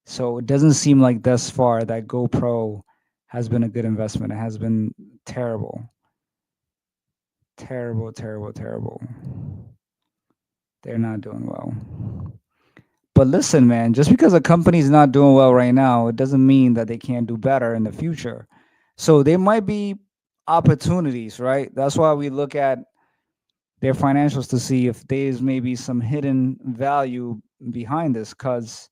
So it doesn't seem like thus far that GoPro has been a good investment. It has been terrible. Terrible, terrible, terrible. They're not doing well. But listen, man, just because a company's not doing well right now, it doesn't mean that they can't do better in the future. So there might be opportunities, right? That's why we look at their financials to see if there's maybe some hidden value behind this. Because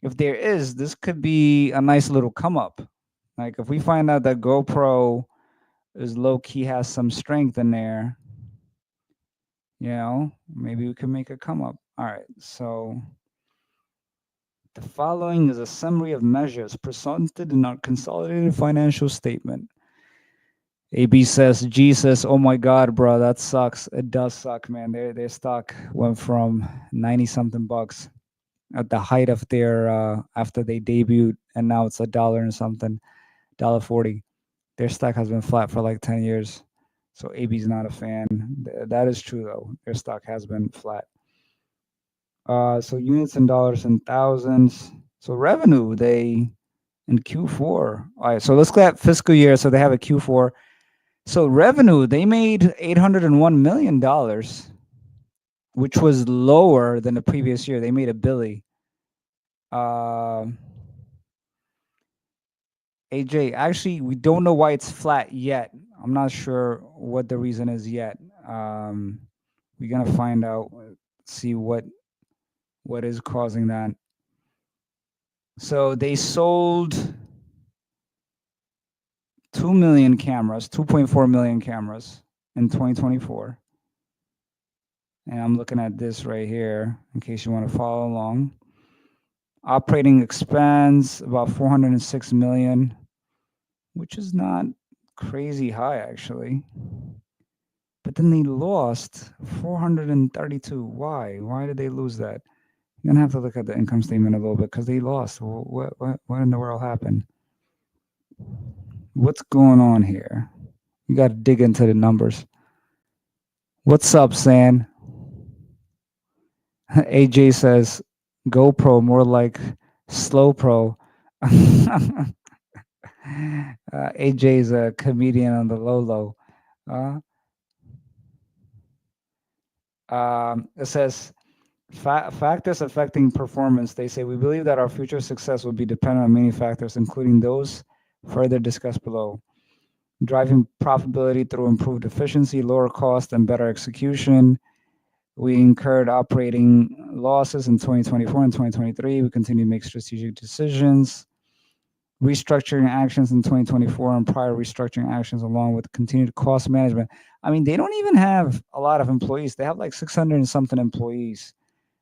if there is, this could be a nice little come up. Like if we find out that GoPro is low key, has some strength in there, maybe we can make a come up. All right, so the following is a summary of measures presented in our consolidated financial statement. AB says, G says, oh my God, bro, that sucks. It does suck, man. Their stock went from 90 something bucks at the height of their, after they debuted, and now it's $1 and something, $1.40. Their stock has been flat for like 10 years. So AB's not a fan. That is true though. Their stock has been flat. So units in dollars and thousands. So revenue, in Q4. All right, so let's look at fiscal year. So they have a Q4. So revenue, they made $801 million, which was lower than the previous year. They made $1 billion. AJ, actually, we don't know why it's flat yet. I'm not sure what the reason is yet. We're gonna find out, see what is causing that. So they sold 2 million cameras, 2.4 million cameras in 2024. And I'm looking at this right here in case you want to follow along. Operating expense about 406 million, which is not crazy high actually. But then they lost 432. Why? Why did they lose that? You're gonna have to look at the income statement a little bit because they lost. What in the world happened? What's going on here? You got to dig into the numbers. What's up, San? AJ says GoPro more like slow pro. AJ's a comedian on the low low. It says factors affecting performance. They say we believe that our future success will be dependent on many factors, including those further discussed below. Driving profitability through improved efficiency, lower cost, and better execution. We incurred operating losses in 2024 and 2023. We continue to make strategic decisions. Restructuring actions in 2024 and prior restructuring actions, along with continued cost management. I mean, they don't even have a lot of employees. They have like 600 and something employees.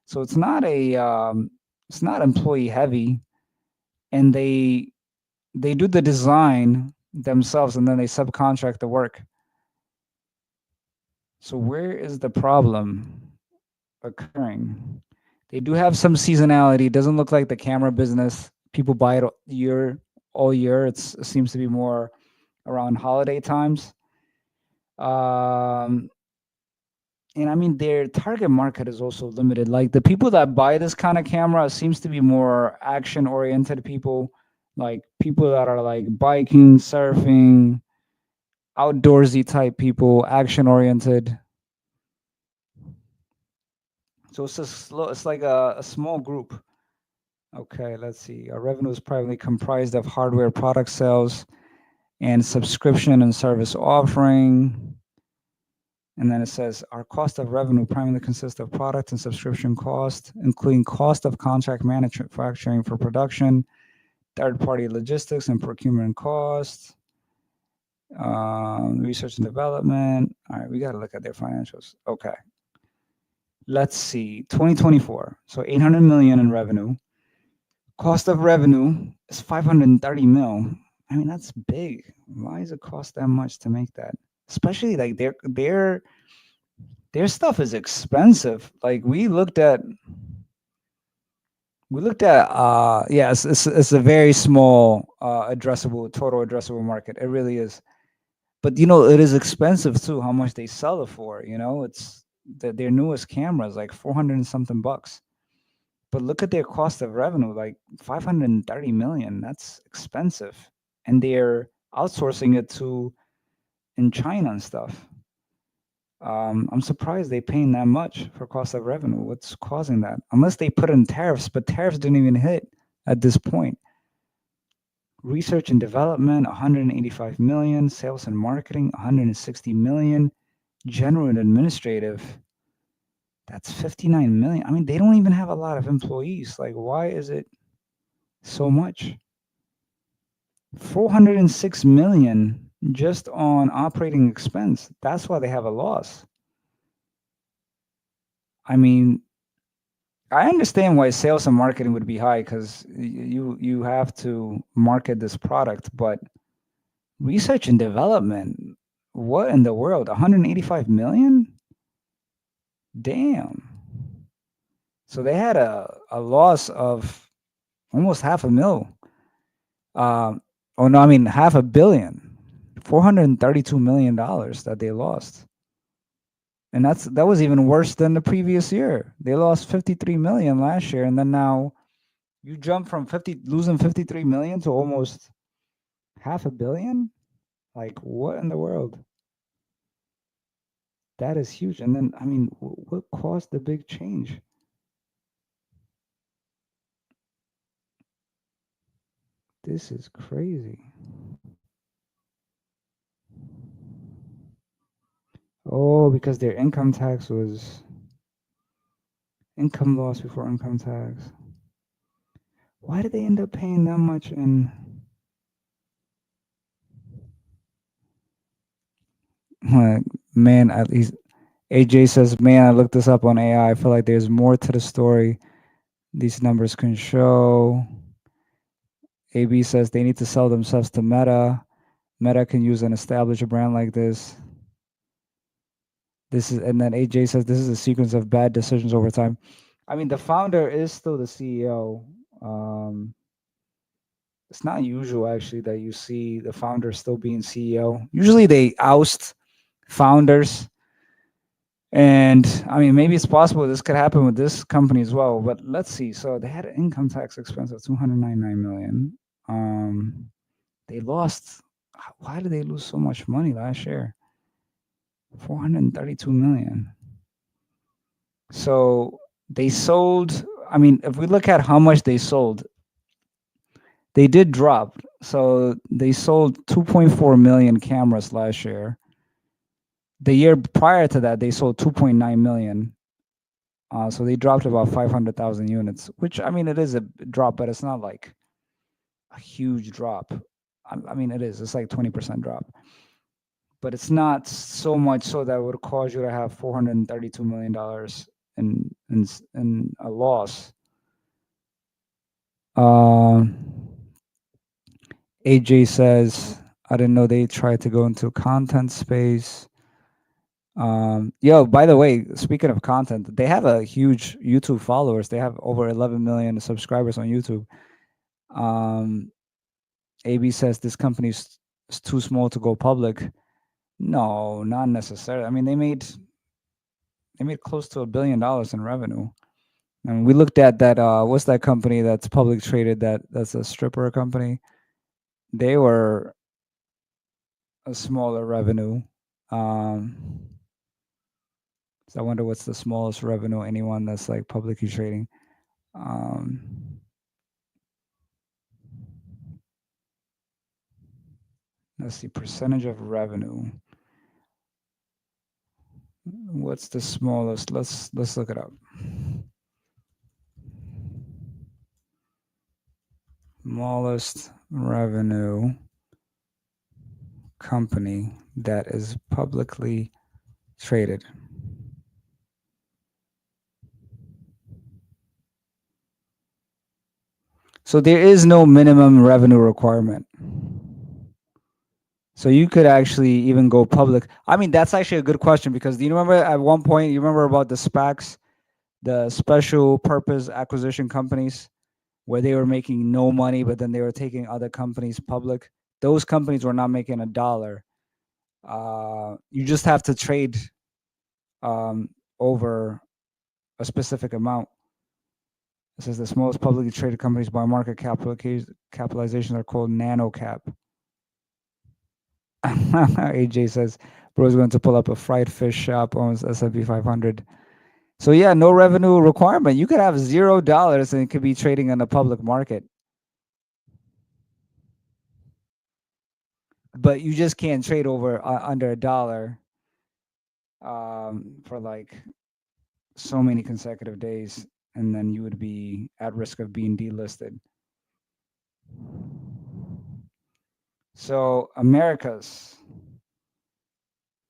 So it's not employee heavy, and they do the design themselves and then they subcontract the work. So where is the problem occurring? They do have some seasonality. It doesn't look like the camera business. People buy it all year. It seems to be more around holiday times. And I mean, their target market is also limited. Like the people that buy this kind of camera seems to be more action oriented people, like people that are like biking, surfing, outdoorsy type people, action oriented. So it's like a small group. Okay, let's see. Our revenue is primarily comprised of hardware product sales and subscription and service offering. And then it says our cost of revenue primarily consists of product and subscription cost, including cost of contract manufacturing for production, third-party logistics and procurement costs, research and development. All right, we got to look at their financials. Okay. Let's see. 2024. So 800 million in revenue. Cost of revenue is 530 mil. I mean, that's big. Why does it cost that much to make that? Especially like their stuff is expensive. Like we looked at yeah, it's a very small total addressable market. It really is. But it is expensive too, how much they sell it for, it's their newest cameras like 400 and something bucks. But look at their cost of revenue, like 530 million. That's expensive. And they're outsourcing it to in China and stuff. I'm surprised they're paying that much for cost of revenue. What's causing that? Unless they put in tariffs, but tariffs didn't even hit at this point. Research and development, 185 million. Sales and marketing, 160 million. General and administrative, that's 59 million. I mean, they don't even have a lot of employees. Like, why is it so much? 406 million just on operating expense. That's why they have a loss. I mean, I understand why sales and marketing would be high because you have to market this product, but research and development, what in the world? 185 million? Damn. So they had a loss of almost half a mil. Oh no, I mean $500 million, $432 million that they lost. And that was even worse than the previous year. They lost 53 million last year, and then now you jump from losing 53 million to almost $500 million. Like, what in the world? That is huge. And then, I mean, what caused the big change? This is crazy. Oh, because their income tax was income loss before income tax. Why did they end up paying that much in? Man, at least AJ says, man, I looked this up on AI. I feel like there's more to the story these numbers can show. AB says they need to sell themselves to Meta. Meta can use and establish a brand like this. And then AJ says this is a sequence of bad decisions over time. I mean, the founder is still the CEO. It's not usual actually that you see the founder still being CEO. Usually they oust founders. And I mean, maybe it's possible this could happen with this company as well. But let's see. So they had an income tax expense of 299 million. They lost. Why did they lose so much money last year? 432 million. So they sold. I mean, if we look at how much they sold, they did drop. So they sold 2.4 million cameras last year. The year prior to that, they sold 2.9 million. So they dropped about 500,000 units, which I mean, it is a drop, but it's not like a huge drop. I mean, it is. It's like 20% drop, but it's not so much so that would cause you to have $432 million in a loss. AJ says, I didn't know they tried to go into content space. Yo, by the way, speaking of content, they have a huge YouTube followers. They have over 11 million subscribers on YouTube. AB says this company is too small to go public. No, not necessarily. I mean, they made close to $1 billion in revenue. And we looked at that. What's that company that's public traded? That's a stripper company. They were a smaller revenue. So I wonder what's the smallest revenue anyone that's like publicly trading. Let's see, percentage of revenue. What's the smallest? Let's look it up. Smallest revenue company that is publicly traded. So there is no minimum revenue requirement. So you could actually even go public. I mean, that's actually a good question because do you remember at one point, you remember about the SPACs, the special purpose acquisition companies, where they were making no money, but then they were taking other companies public? Those companies were not making a dollar. You just have to trade over a specific amount. It says the smallest publicly traded companies by market capitalization are called nano cap. AJ says, bro's going to pull up a fried fish shop on S&P 500. So yeah, no revenue requirement. You could have $0 and it could be trading in the public market. But you just can't trade over under $1 for like so many consecutive days, and then you would be at risk of being delisted. So Americas,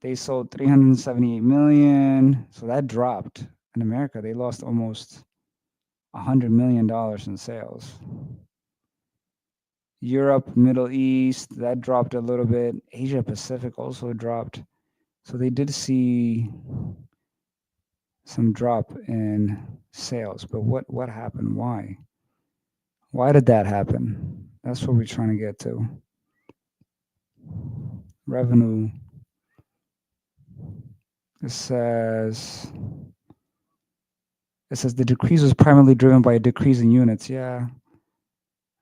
they sold 378 million. So that dropped. In America, they lost almost $100 million in sales. Europe, Middle East, that dropped a little bit. Asia Pacific also dropped. So they did see some drop in sales. But what happened? Why? Why did that happen? That's what we're trying to get to. Revenue. It says the decrease was primarily driven by a decrease in units. Yeah,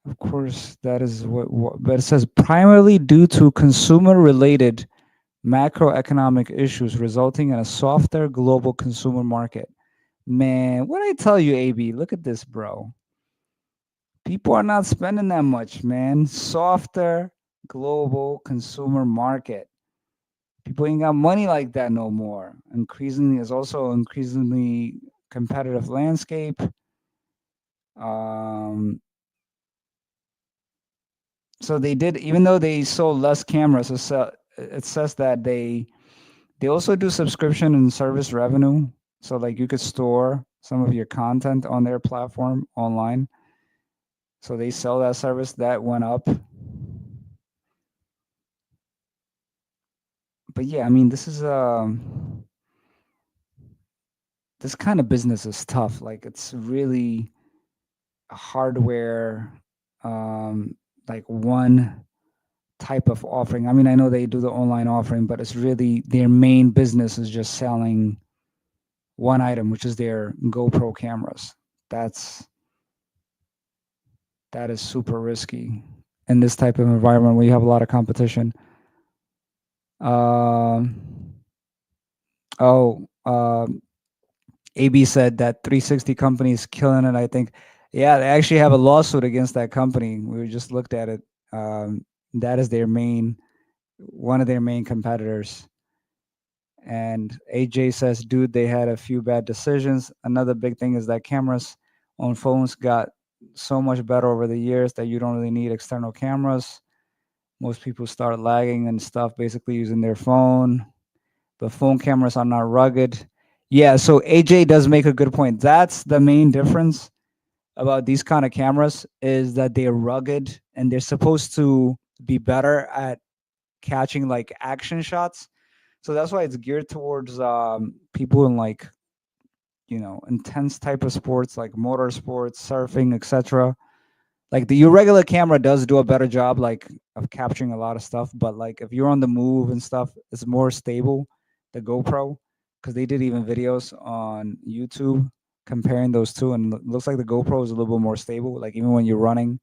of course, that is what but it says primarily due to consumer-related macroeconomic issues resulting in a softer global consumer market. Man, what I tell you, AB? Look at this, bro. People are not spending that much, man. Softer global consumer market. People ain't got money like that no more. Increasingly, is also increasingly competitive landscape. So they did, even though they sold less cameras, it says that they They also do subscription and service revenue. So like you could store some of your content on their platform online. So they sell that service that went up. But yeah, I mean, this kind of business is tough. Like it's really a hardware, um, like one type of offering. I mean, I know they do the online offering, but it's really their main business is just selling one item, which is their GoPro cameras. That's that is super risky in this type of environment where you have a lot of competition. Um, oh, AB said that 360 company is killing it. I think, yeah, they actually have a lawsuit against that company. We just looked at it. That is their main, one of their main competitors. And AJ says, dude, they had a few bad decisions. Another big thing is that cameras on phones got so much better over the years that you don't really need external cameras. Most people start lagging and stuff, basically using their phone. The phone cameras are not rugged. Yeah, so AJ does make a good point. That's the main difference about these kind of cameras is that they're rugged and they're supposed to be better at catching like action shots. So that's why it's geared towards people in like, intense type of sports like motorsports, surfing, etc. Like your regular camera does do a better job like of capturing a lot of stuff, but like if you're on the move and stuff, it's more stable. The GoPro, because they did even videos on YouTube comparing those two, and looks like the GoPro is a little bit more stable. Like even when you're running,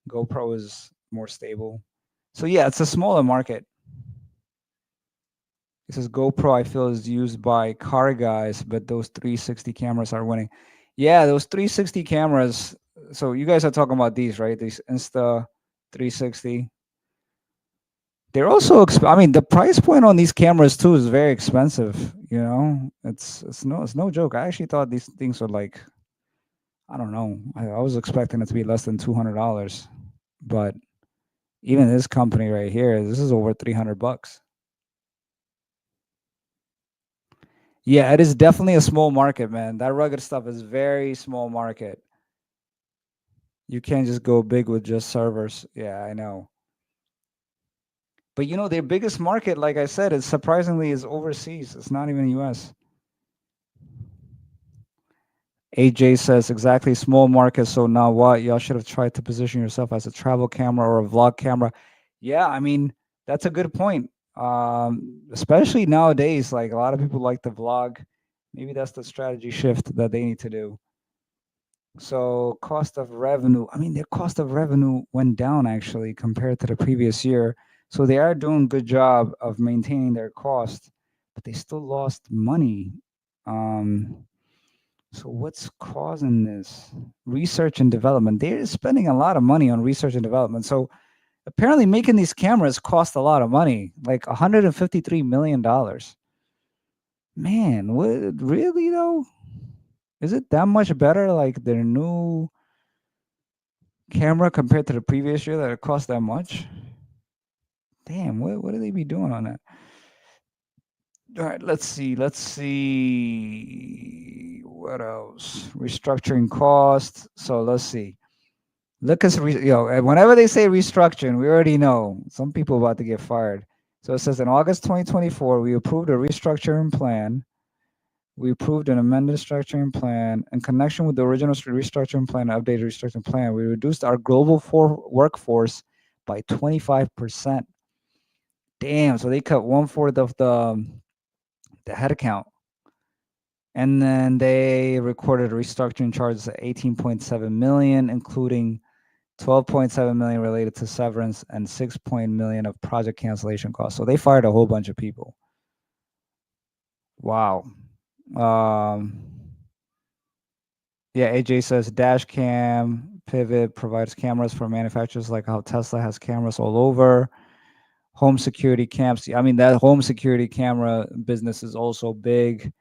GoPro is more stable. So yeah, it's a smaller market. It says GoPro, I feel, is used by car guys, but those 360 cameras are winning. Yeah, those 360 cameras. So you guys are talking about these, right? These Insta 360. They're also, I mean, the price point on these cameras too is very expensive. It's no joke. I actually thought these things were like, I don't know. I was expecting it to be less than $200, but even this company right here, this is over $300. Yeah, it is definitely a small market, man. That rugged stuff is very small market. You can't just go big with just servers. Yeah, I know. But their biggest market, like I said, is surprisingly is overseas. It's not even US. AJ says exactly small market. So now what? Y'all should have tried to position yourself as a travel camera or a vlog camera. Yeah, I mean, that's a good point. Especially nowadays, like a lot of people like to vlog. Maybe that's the strategy shift that they need to do. So cost of revenue, I mean, their cost of revenue went down actually compared to the previous year. So they are doing a good job of maintaining their cost, but they still lost money. So what's causing this? Research and development. They're spending a lot of money on research and development. So apparently making these cameras cost a lot of money, like $153 million. Man, what really though? Is it that much better? Like their new camera compared to the previous year that it cost that much? Damn, what do they be doing on that? All right, let's see. What else? Restructuring costs. So let's see. Look at whenever they say restructuring, we already know some people about to get fired. So it says in August 2024, we approved a restructuring plan. We approved an amended restructuring plan in connection with the original restructuring plan, updated restructuring plan. We reduced our global workforce by 25%. Damn, so they cut 1/4 of the headcount. And then they recorded restructuring charges of 18.7 million, including 12.7 million related to severance and 6 million of project cancellation costs. So they fired a whole bunch of people. Wow. Yeah, AJ says dash cam pivot provides cameras for manufacturers like how Tesla has cameras all over. Home security cams. I mean, that home security camera business is also big.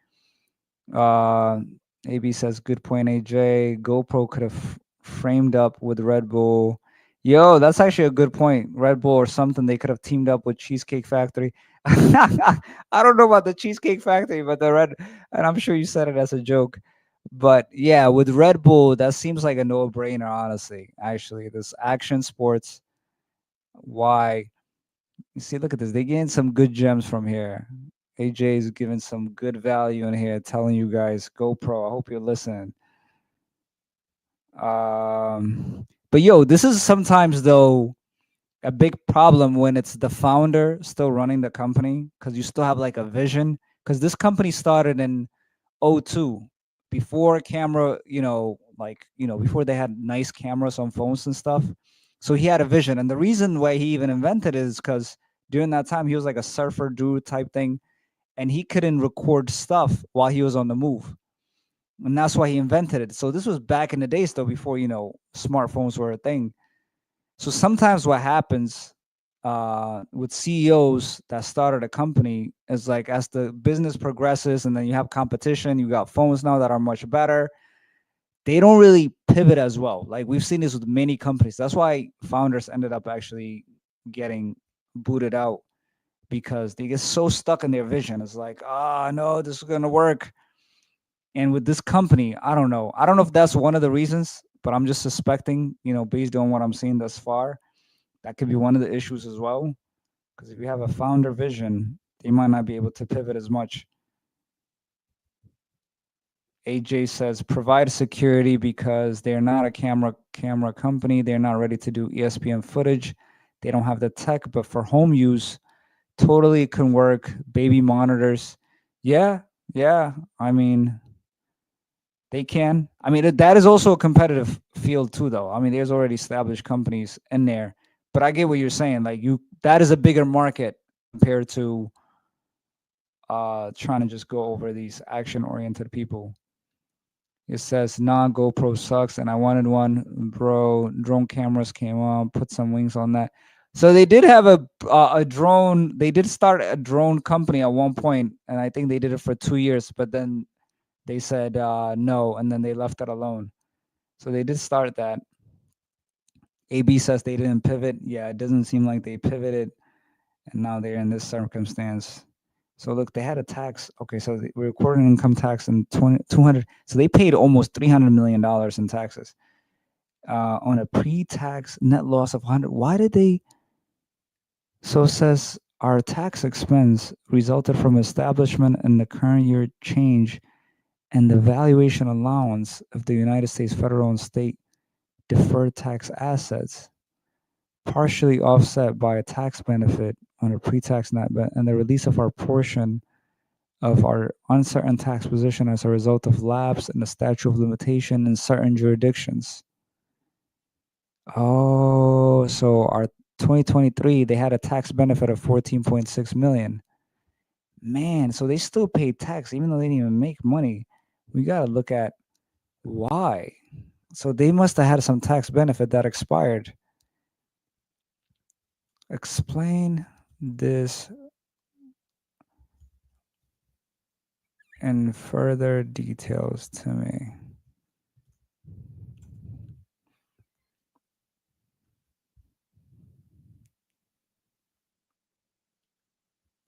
AB says, good point, AJ. GoPro could have framed up with Red Bull. Yo, that's actually a good point. Red Bull or something, they could have teamed up with Cheesecake Factory. I don't know about the Cheesecake Factory, but the red, and I'm sure you said it as a joke. But yeah, with Red Bull, that seems like a no-brainer, honestly. Actually, this action sports, why? You see, look at this. They gained some good gems from here. AJ is giving some good value in here, telling you guys, GoPro. I hope you're listening. But yo, this is sometimes though a big problem when it's the founder still running the company because you still have like a vision. Because this company started in '02, before camera, before they had nice cameras on phones and stuff. So he had a vision. And the reason why he even invented it is because during that time he was like a surfer dude type thing and he couldn't record stuff while he was on the move. And that's why he invented it. So this was back in the days though, before, smartphones were a thing. So sometimes what happens with CEOs that started a company is like as the business progresses and then you have competition, you got phones now that are much better. They don't really pivot as well. Like we've seen this with many companies. That's why founders ended up actually getting booted out because they get so stuck in their vision. It's like, no, this is gonna work. And with this company, I don't know. I don't know if that's one of the reasons, but I'm just suspecting, based on what I'm seeing thus far, that could be one of the issues as well. Because if you have a founder vision, they might not be able to pivot as much. AJ says provide security because they're not a camera company. They're not ready to do ESPN footage. They don't have the tech, but for home use, totally can work. Baby monitors. Yeah, yeah. I mean, they can. I mean, that is also a competitive field too, though. I mean, there's already established companies in there. But I get what you're saying. Like that is a bigger market compared to trying to just go over these action-oriented people. It says, nah, GoPro sucks, and I wanted one, bro. Drone cameras came on, put some wings on that. So they did have a drone. They did start a drone company at one point, and I think they did it for 2 years. But then they said no, and then they left it alone. So they did start that. AB says they didn't pivot. Yeah, it doesn't seem like they pivoted, and now they're in this circumstance. So look, they had a tax. Okay, so they recorded income tax in 200. So they paid almost $300 million in taxes on a pre-tax net loss of 100. Why did they? So it says our tax expense resulted from establishment in the current year change and the valuation allowance of the United States federal and state deferred tax assets, partially offset by a tax benefit on a pre-tax net and the release of our portion of our uncertain tax position as a result of lapse in the statute of limitation in certain jurisdictions. Oh, so our 2023, they had a tax benefit of 14.6 million. Man, so they still paid tax even though they didn't even make money. We got to look at why. So they must have had some tax benefit that expired. Explain this in further details to me.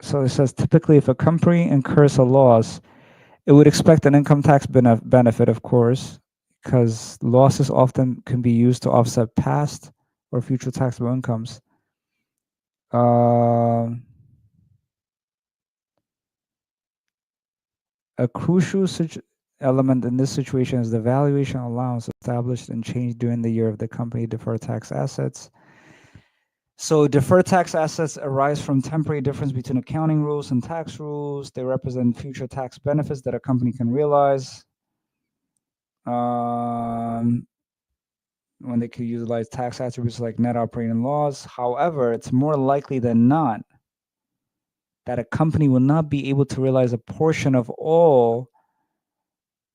So it says typically if a company incurs a loss, it would expect an income tax benefit, of course, because losses often can be used to offset past or future taxable incomes. A crucial element in this situation is the valuation allowance established and changed during the year of the company deferred tax assets. So deferred tax assets arise from temporary difference between accounting rules and tax rules. They represent future tax benefits that a company can realize when they could utilize tax attributes like net operating loss. However, it's more likely than not that a company will not be able to realize a portion of all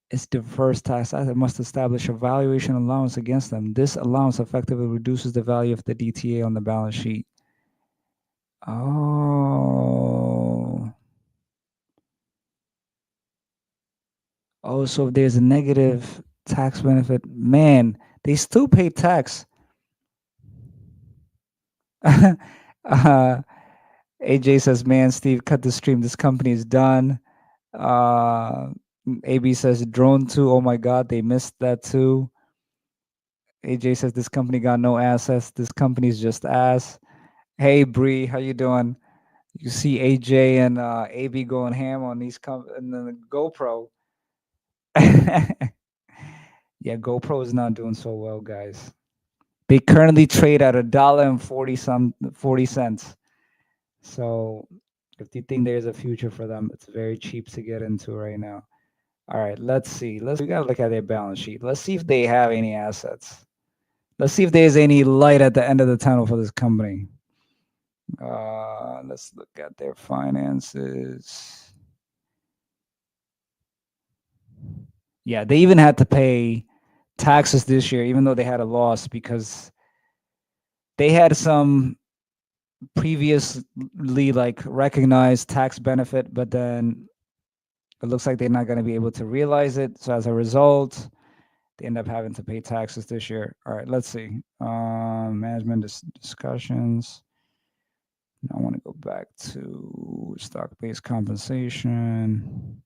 its deferred tax asset must establish a valuation allowance against them. This allowance effectively reduces the value of the DTA on the balance sheet. Oh. Oh, so if there's a negative tax benefit, man, they still pay tax. AJ says, "Man, Steve, cut the stream. This company is done." AB says, "Drone 2. Oh my God, they missed that too." AJ says, "This company got no assets. This company's just ass." Hey, Bree, how you doing? You see AJ and AB going ham on these and then the GoPro. Yeah, GoPro is not doing so well, guys. They currently trade at $1.40. So if you think there's a future for them, it's very cheap to get into right now. All right, let's see. We gotta look at their balance sheet. Let's see if they have any assets. Let's see if there's any light at the end of the tunnel for this company. Let's look at their finances. Yeah, they even had to pay taxes this year, even though they had a loss, because they had some previously like recognized tax benefit, but then it looks like they're not going to be able to realize it. So as a result, they end up having to pay taxes this year. All right, let's see. Management discussions. Now I want to go back to stock-based compensation.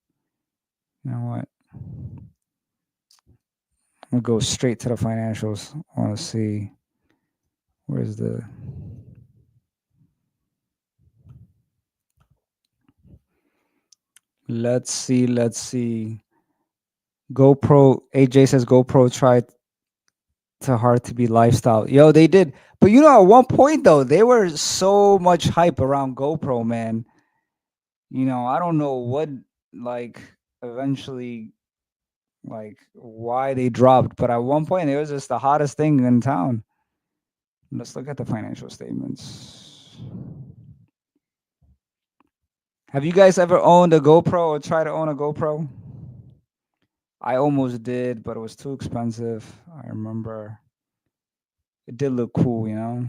You know what? We'll go straight to the financials. I want to see where's the. Let's see. GoPro. AJ says GoPro tried too hard to be lifestyle. Yo, they did. But you know, at one point though, they were so much hype around GoPro, man. You know, I don't know what like eventually like why they dropped, but at one point it was just the hottest thing in town. Let's look at the financial statements. Have you guys ever owned a GoPro or tried to own a GoPro? I almost did, but it was too expensive. I remember it did look cool, you know.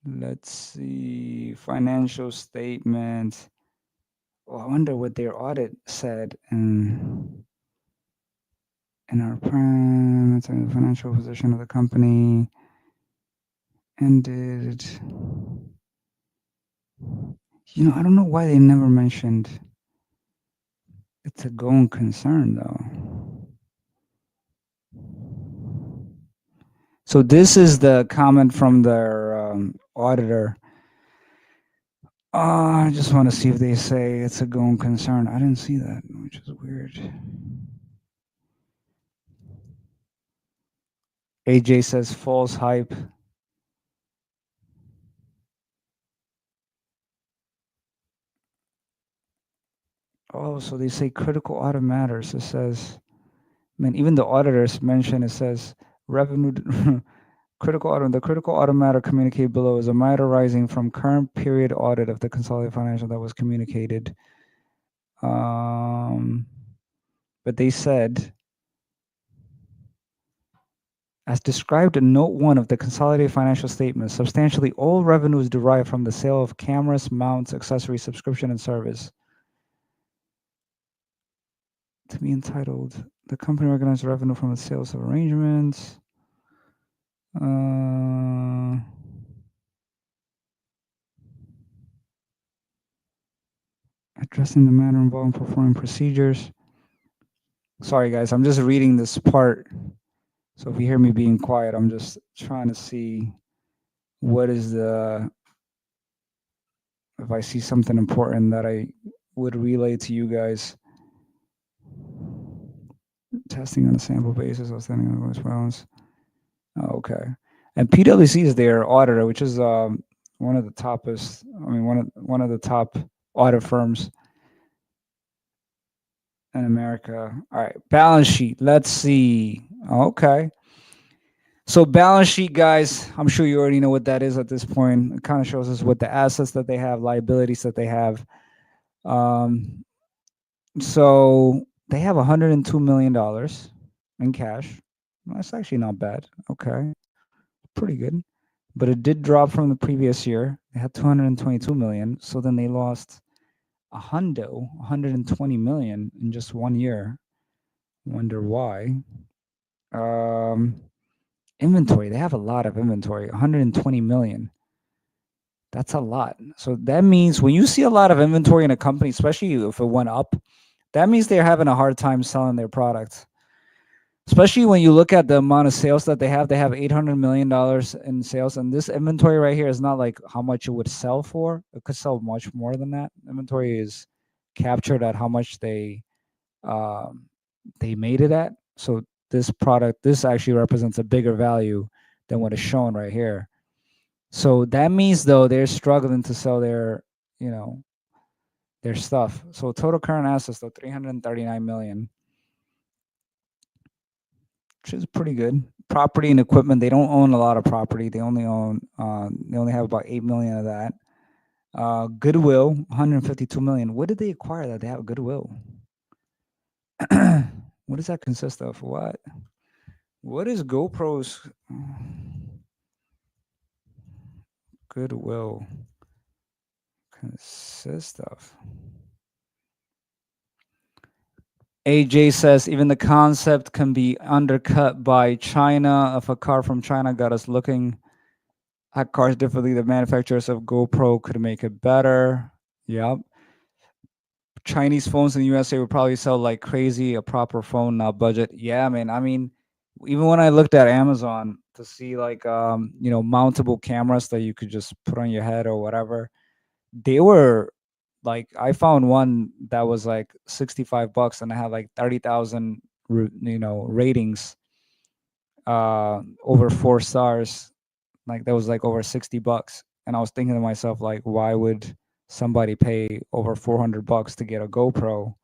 Let's see, financial statement. Oh, I wonder what their audit said in our financial position of the company ended. You know, I don't know why they never mentioned it's a going concern though. So this is the comment from their auditor. I just want to see if they say it's a going concern. I didn't see that, which is weird. AJ says false hype. Oh, so they say critical audit matters. It says, man, even the auditors mention it says revenue critical audit. The critical audit matter communicated below is a matter arising from current period audit of the consolidated financial that was communicated. But they said, as described in Note 1 of the consolidated financial statements, substantially all revenue is derived from the sale of cameras, mounts, accessories, subscription, and service. To be entitled, the company recognized revenue from the sales of arrangements. Addressing the matter involving performing procedures. Sorry, guys, I'm just reading this part. So if you hear me being quiet, I'm just trying to see what is the, if I see something important that I would relay to you guys. Testing on a sample basis, outstanding on the balance. Oh, okay. And PwC is their auditor, which is one of the toppest. I mean, one of the top audit firms in America. All right, balance sheet. Let's see. Okay. So balance sheet, guys, I'm sure you already know what that is at this point. It kind of shows us what the assets that they have, liabilities that they have. So they have $102 million in cash. That's actually not bad. Okay. Pretty good. But it did drop from the previous year. They had 222 million. So then they lost 120 million in just 1 year. Wonder why. Um, inventory. They have a lot of inventory. 120 million. That's a lot. So that means when you see a lot of inventory in a company, especially if it went up, that means they're having a hard time selling their products. Especially when you look at the amount of sales that they have $800 million in sales, and this inventory right here is not like how much it would sell for. It could sell much more than that. Inventory is captured at how much um, they made it at. So this actually represents a bigger value than what is shown right here. So that means though they're struggling to sell you know, their stuff. So total current assets though 339 million, which is pretty good. Property and equipment, they don't own a lot of property. They only have about 8 million of that. Goodwill, 152 million. What did they acquire that they have goodwill? What does that consist of? What is GoPro's goodwill consist of? AJ says even the concept can be undercut by China. If a car from China got us looking at cars differently, the manufacturers of GoPro could make it better. Yep. Chinese phones in the USA would probably sell like crazy. A proper phone, not budget. Yeah, man. I mean, even when I looked at Amazon to see like mountable cameras that you could just put on your head or whatever, they were like I found one that was like $65 and I had like 30,000 ratings, over 4 stars. Like that was like over $60. And I was thinking to myself, like, why would somebody pay over $400 to get a GoPro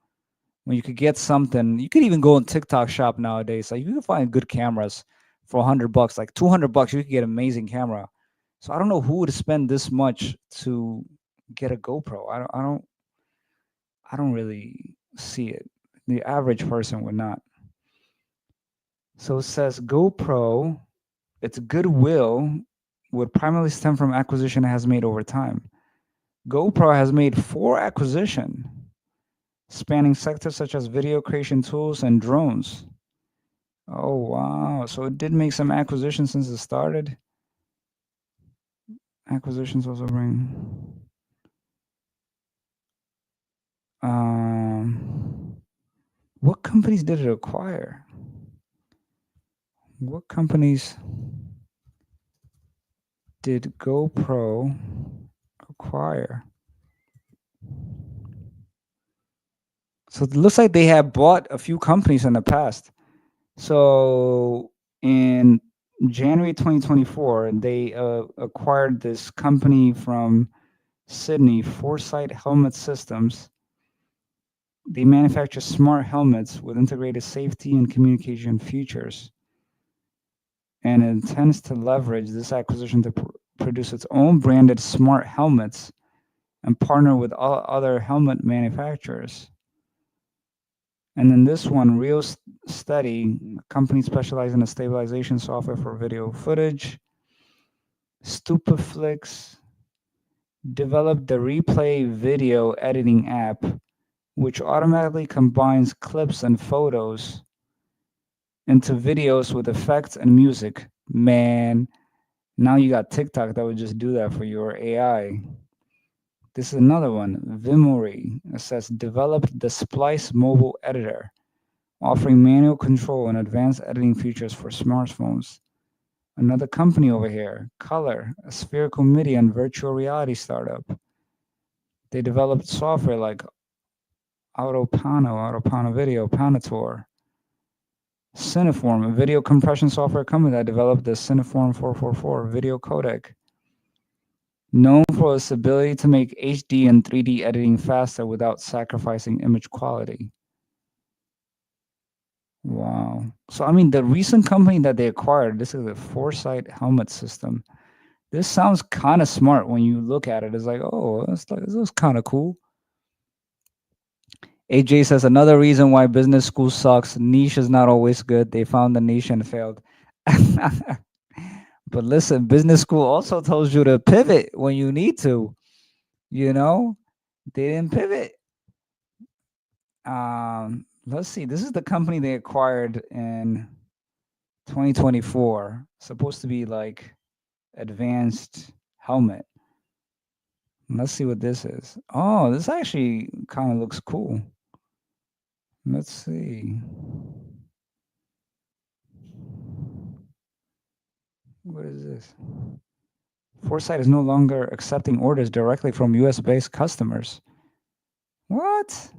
when you could get something? You could even go on TikTok shop nowadays. Like you can find good cameras for $100, like $200, you could get an amazing camera. So I don't know who would spend this much to get a GoPro. I don't really see it. The average person would not. So it says GoPro, its goodwill would primarily stem from acquisition it has made over time. GoPro has made 4 acquisitions spanning sectors such as video creation tools and drones. Oh wow! So it did make some acquisitions since it started. Acquisitions also bring. What companies did it acquire? What companies did GoPro acquire? So it looks like they have bought a few companies in the past. So in January 2024, they acquired this company from Sydney, Foresight Helmet Systems. They manufacture smart helmets with integrated safety and communication features, and it intends to leverage this acquisition to produce its own branded smart helmets and partner with all other helmet manufacturers. And then this one, Real Steady, a company specializing in stabilization software for video footage. Stupeflix developed the Replay video editing app, which automatically combines clips and photos into videos with effects and music. Man, now you got TikTok that would just do that for your AI. This is another one. Vimory says developed the Splice mobile editor, offering manual control and advanced editing features for smartphones. Another company over here, Color, a spherical media and virtual reality startup. They developed software like Autopano Video, Panator. Cineform, a video compression software company that developed the Cineform 444 video codec, known for its ability to make HD and 3D editing faster without sacrificing image quality. Wow. So, I mean, the recent company that they acquired, this is the Foresight Helmet System. This sounds kind of smart when you look at it. It's like, oh, this is kind of cool. AJ says another reason why business school sucks. Niche is not always good. They found the niche and failed. But listen, business school also tells you to pivot when you need to. You know, they didn't pivot. Let's see. This is the company they acquired in 2024. Supposed to be like advanced helmet. Let's see what this is. Oh, this actually kind of looks cool. Let's see. What is this? Foresight is no longer accepting orders directly from US based customers. What?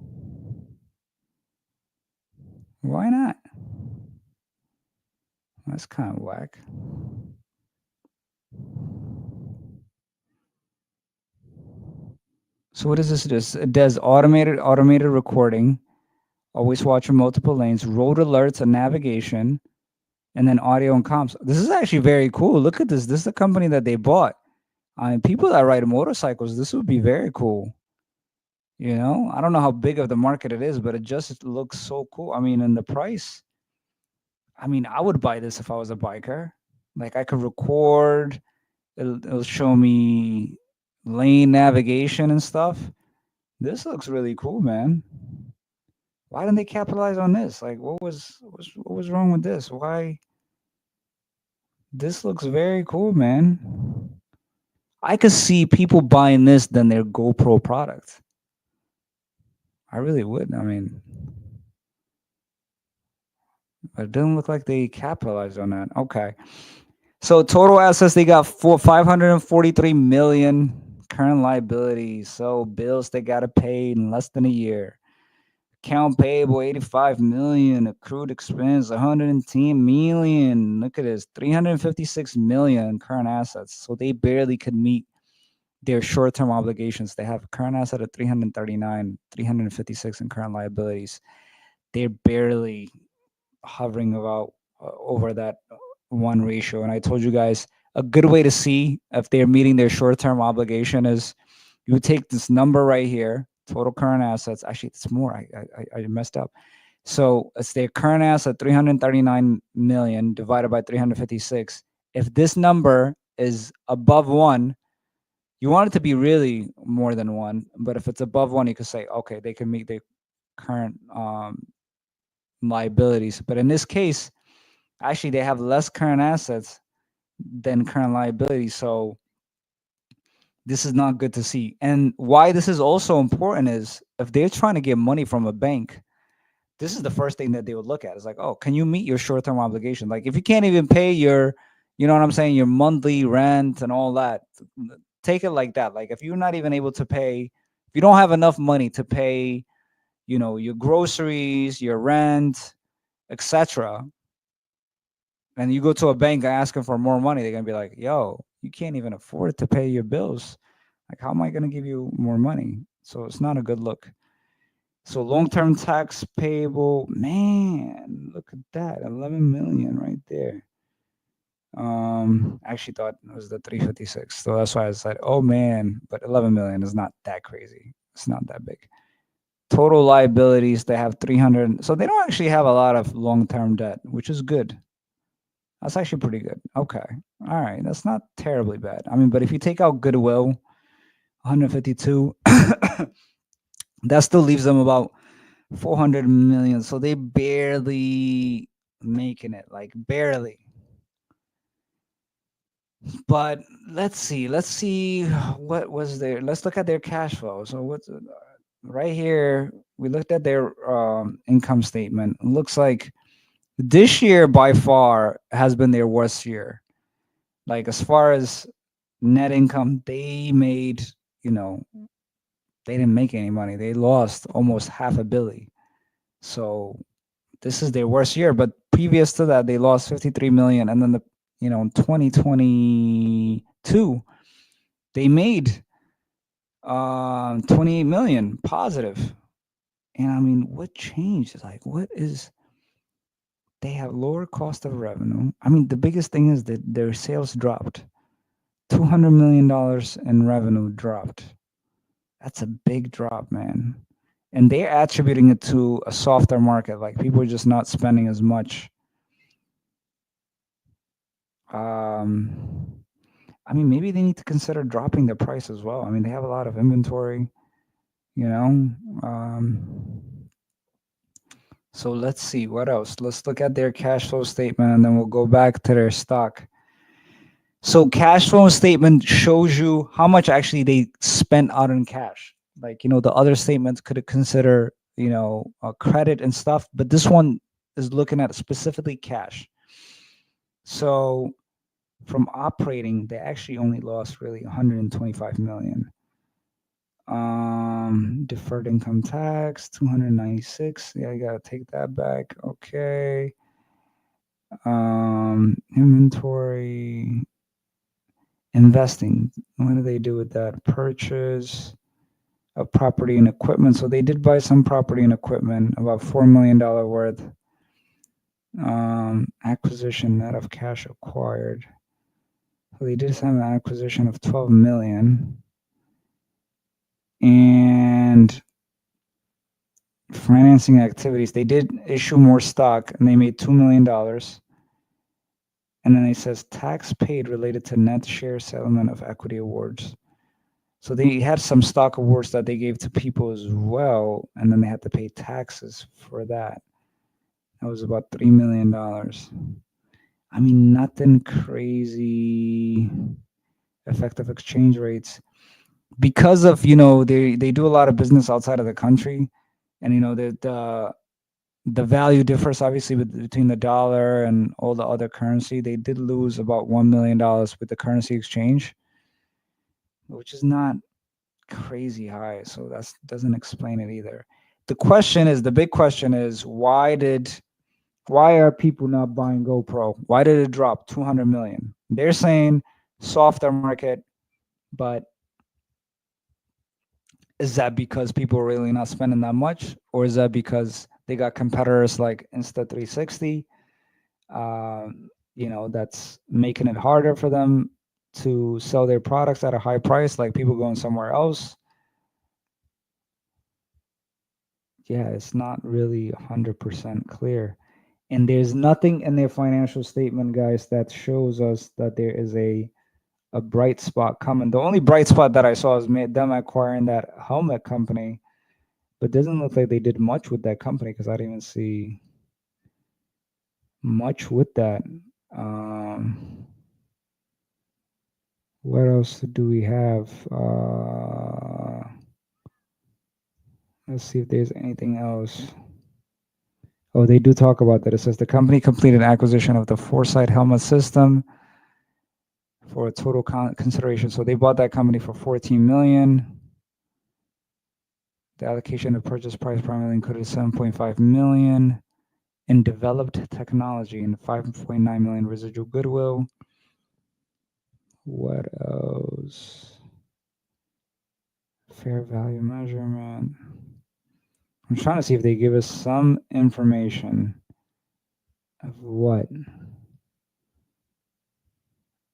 Why not? That's kind of whack. So what does this do? It does automated recording, always watching multiple lanes, road alerts and navigation, and then audio and comms. This is actually very cool. Look at this. This is the company that they bought. I mean, people that ride motorcycles, this would be very cool. You know, I don't know how big of the market it is, but it just looks so cool. I mean, and the price. I mean, I would buy this if I was a biker. Like I could record. It'll show me lane navigation and stuff. This looks really cool, man. Why didn't they capitalize on this? Like, what was wrong with this? Why? This looks very cool, man. I could see people buying this than their GoPro product. I really would. I mean, but it doesn't look like they capitalized on that. Okay. So total assets, they got 543 million. Current liabilities, so bills they got to pay in less than a year. Account payable 85 million, accrued expense 110 million. Look at this, 356 million current assets. So they barely could meet their short-term obligations. They have a current asset of 339, 356 in current liabilities. They're barely hovering about over that one ratio. And I told you guys a good way to see if they're meeting their short-term obligation is you take this number right here, total current assets. Actually, it's more. I messed up. So it's their current asset 339 million divided by 356. If this number is above one, you want it to be really more than one. But if it's above one, you could say, okay, they can meet their current liabilities. But in this case, actually, they have less current assets than current liabilities. So this is not good to see. And why this is also important is if they're trying to get money from a bank, this is the first thing that they would look at. It's like, oh, can you meet your short-term obligation? Like if you can't even pay your, you know what I'm saying, your monthly rent and all that, take it like that. Like if you're not even able to pay, if you don't have enough money to pay, you know, your groceries, your rent, etc., and you go to a bank asking for more money, they're gonna be like, yo, you can't even afford to pay your bills. Like, how am I gonna give you more money? So it's not a good look. So long-term tax payable, man, look at that, 11 million right there. Actually thought it was the 356, so that's why I said, oh man, but 11 million is not that crazy. It's not that big. Total liabilities, they have 300, so they don't actually have a lot of long-term debt, which is good. That's actually pretty good. Okay. All right. That's not terribly bad. I mean, but if you take out goodwill, 152, that still leaves them about 400 million. So they barely making it, like barely. But let's see. Let's see what was there. Let's look at their cash flow. So what's right here? We looked at their income statement. It looks like this year by far has been their worst year. Like as far as net income, they made, you know, they didn't make any money. They lost almost half a billion. So this is their worst year. But previous to that, they lost 53 million. And then in 2022, they made 28 million positive. And I mean, what changed? Like, what is they have lower cost of revenue. I mean, the biggest thing is that their sales dropped. $200 million in revenue dropped. That's a big drop, man. And they're attributing it to a softer market. Like people are just not spending as much. I mean, maybe they need to consider dropping the price as well. I mean, they have a lot of inventory, you know. So let's see what else. Let's look at their cash flow statement and then we'll go back to their stock. So cash flow statement shows you how much actually they spent out in cash. Like, the other statements could consider, credit and stuff, but this one is looking at specifically cash. So from operating, they actually only lost really 125 million. Deferred income tax 296. Yeah, I gotta take that back. Okay. Inventory, investing. What do they do with that? Purchase of property and equipment. So they did buy some property and equipment, about $4 million worth. Acquisition net of cash acquired. So they did have an acquisition of 12 million. And financing activities, they did issue more stock and they made $2 million. And then it says tax paid related to net share settlement of equity awards. So they had some stock awards that they gave to people as well, and then they had to pay taxes for that. That was about $3 million. I mean, nothing crazy. Effective exchange rates. Because of, they do a lot of business outside of the country, and the value differs obviously between the dollar and all the other currency. They did lose about $1 million with the currency exchange, which is not crazy high. So that doesn't explain it either. The big question is, why are people not buying GoPro? Why did it drop 200 million? They're saying softer market, but is that because people are really not spending that much, or is that because they got competitors like Insta360, that's making it harder for them to sell their products at a high price, like people going somewhere else? Yeah, it's not really 100% clear. And there's nothing in their financial statement, guys, that shows us that there is a bright spot coming. The only bright spot that I saw is them acquiring that helmet company, but it doesn't look like they did much with that company because I didn't even see much with that. What else do we have? Let's see if there's anything else. Oh, they do talk about that. It says the company completed acquisition of the Foresight helmet system for a total consideration. So they bought that company for 14 million. The allocation of purchase price primarily included 7.5 million in developed technology and 5.9 million residual goodwill. What else? Fair value measurement. I'm trying to see if they give us some information of what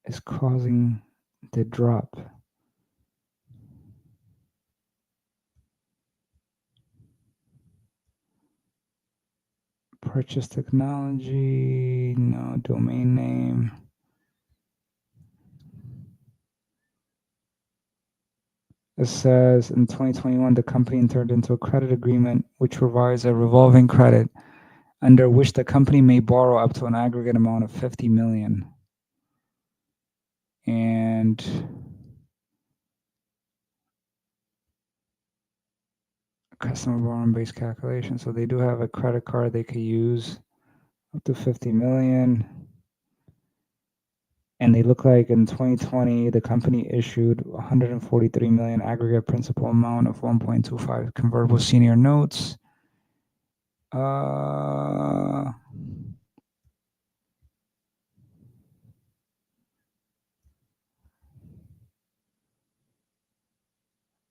is causing the drop. Purchase technology, no. Domain name. It says in 2021, the company entered into a credit agreement which provides a revolving credit under which the company may borrow up to an aggregate amount of 50 million. And customer borrowing base calculation. So they do have a credit card they could use up to 50 million. And they look like in 2020, the company issued 143 million aggregate principal amount of 1.25 convertible senior notes.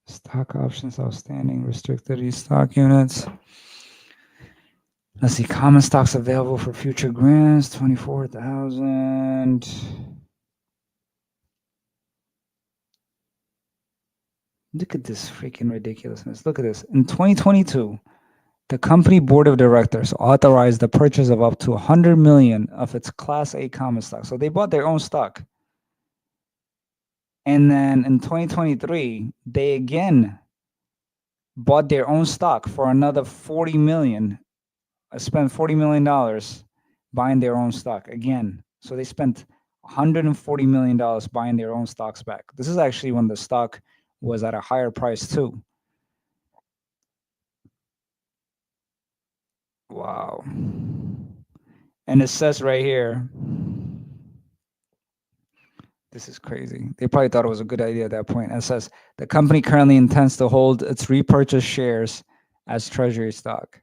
Stock options outstanding, restricted stock units. Let's see, common stocks available for future grants, 24,000. Look at this freaking ridiculousness. Look at this. In 2022, the company board of directors authorized the purchase of up to 100 million of its Class A common stock. So they bought their own stock. And then in 2023, they again bought their own stock for another 40 million spent $40 million buying their own stock again. So they spent $140 million buying their own stocks back. This is actually when the stock was at a higher price too. Wow. And it says right here, this is crazy. They probably thought it was a good idea at that point. It says the company currently intends to hold its repurchased shares as treasury stock.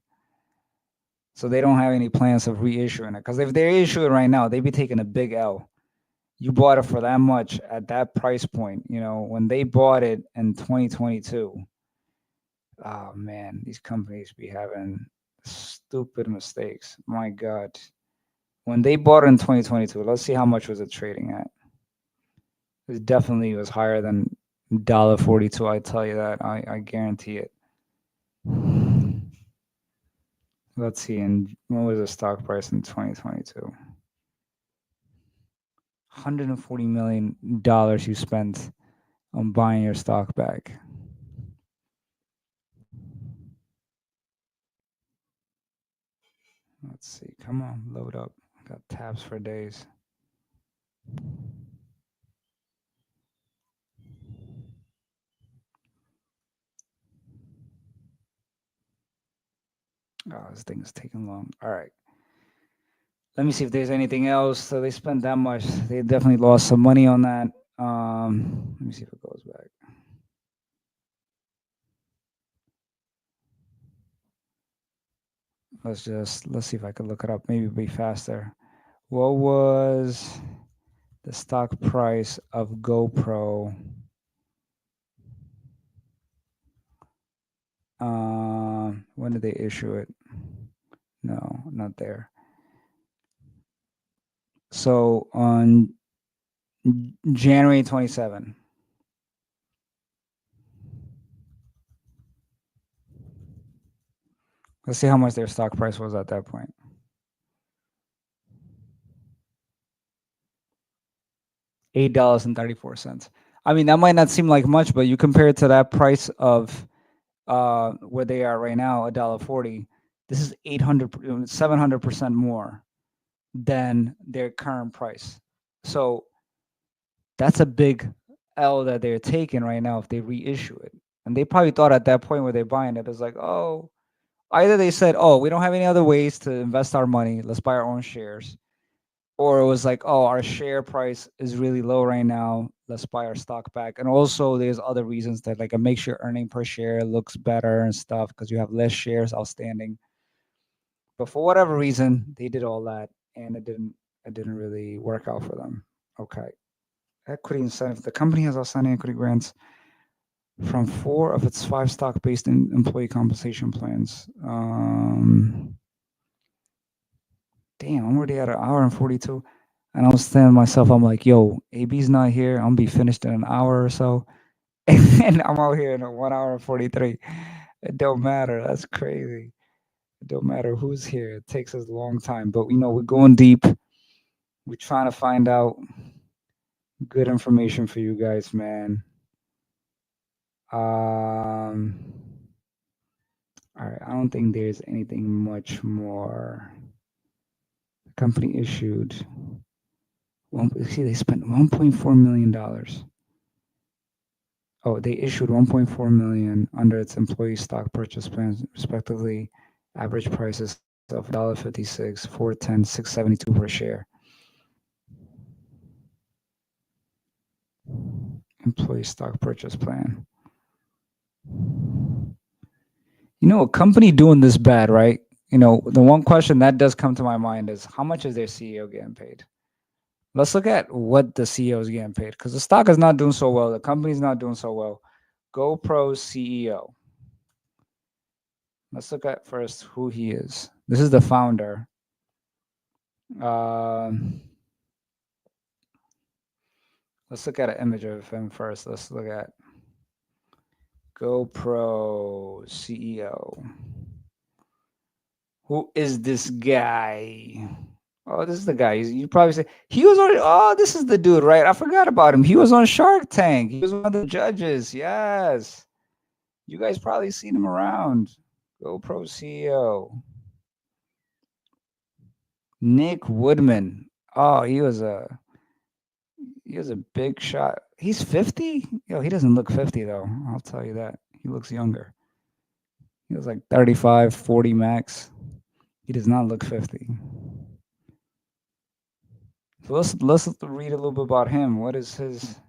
So they don't have any plans of reissuing it. Because if they issue it right now, they'd be taking a big L. You bought it for that much at that price point. You know, when they bought it in 2022, oh man, these companies be having stupid mistakes. My God. When they bought it in 2022, let's see how much was it trading at. It definitely was higher than $1.42. I tell you that. I guarantee it. Let's see. And what was the stock price in 2022? $140 million you spent on buying your stock back. Let's see. Come on, load up. Got tabs for days. Oh, this thing is taking long. All right. Let me see if there's anything else. So they spent that much. They definitely lost some money on that. Let me see if it goes back. Let's see if I can look it up. Maybe it'll be faster. What was the stock price of GoPro? When did they issue it? No, not there. So on January 27. Let's see how much their stock price was at that point. $8.34. I mean, that might not seem like much, but you compare it to that price of where they are right now, $1.40. This is 700% more than their current price. So that's a big L that they're taking right now if they reissue it. And they probably thought at that point where they're buying it, it's like, oh, either they said, oh, we don't have any other ways to invest our money. Let's buy our own shares. Or it was like, oh, our share price is really low right now. Let's buy our stock back. And also there's other reasons that like it makes your earning per share looks better and stuff because you have less shares outstanding. But for whatever reason, they did all that and it didn't really work out for them. Okay. Equity incentive. The company has outstanding equity grants from 4 of its 5 stock-based employee compensation plans. Damn, I'm already at an hour and 42. And I was telling myself, I'm like, yo, AB's not here. I'm gonna be finished in an hour or so. And I'm out here in 1 hour and 43. It don't matter. That's crazy. It don't matter who's here. It takes us a long time. But we're going deep. We're trying to find out good information for you guys, man. All right, I don't think there's anything much more. The company issued they spent $1.4 million. Oh, they issued $1.4 million under its employee stock purchase plans, respectively. Average prices of $1.56, $4.10, $6.72 per share. Employee stock purchase plan. A company doing this bad, right? The one question that does come to my mind is how much is their CEO getting paid? Let's look at what the CEO is getting paid because the stock is not doing so well. The company's not doing so well. GoPro CEO. Let's look at first who he is. This is the founder. Let's look at an image of him first. Let's look at GoPro CEO. Who is this guy? Oh, this is the guy. You probably say he was on. Oh, this is the dude, right? I forgot about him. He was on Shark Tank. He was one of the judges. Yes, you guys probably seen him around. GoPro CEO. Nick Woodman. Oh, he was a big shot. He's 50? Yo, he doesn't look 50 though. I'll tell you that. He looks younger. He was like 35, 40 max. He does not look 50. So let's read a little bit about him. What is his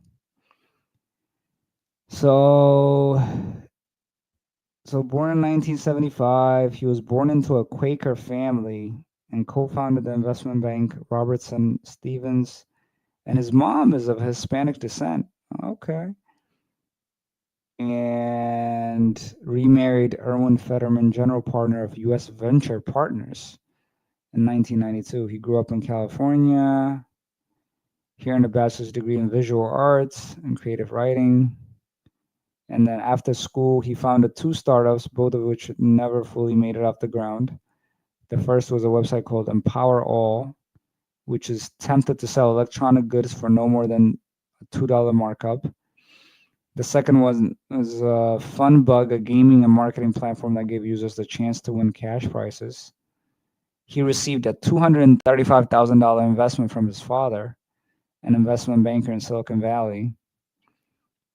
so so born in 1975, he was born into a Quaker family and co-founded the investment bank Robertson Stevens, and his mom is of Hispanic descent. Okay. And remarried Erwin Fetterman, general partner of U.S. Venture Partners in 1992. He grew up in California, here earned a bachelor's degree in visual arts and creative writing. And then after school, he founded two startups, both of which never fully made it off the ground. The first was a website called Empower All, which is tempted to sell electronic goods for no more than a $2 markup. The second was Funbug, a gaming and marketing platform that gave users the chance to win cash prizes. He received a $235,000 investment from his father, an investment banker in Silicon Valley,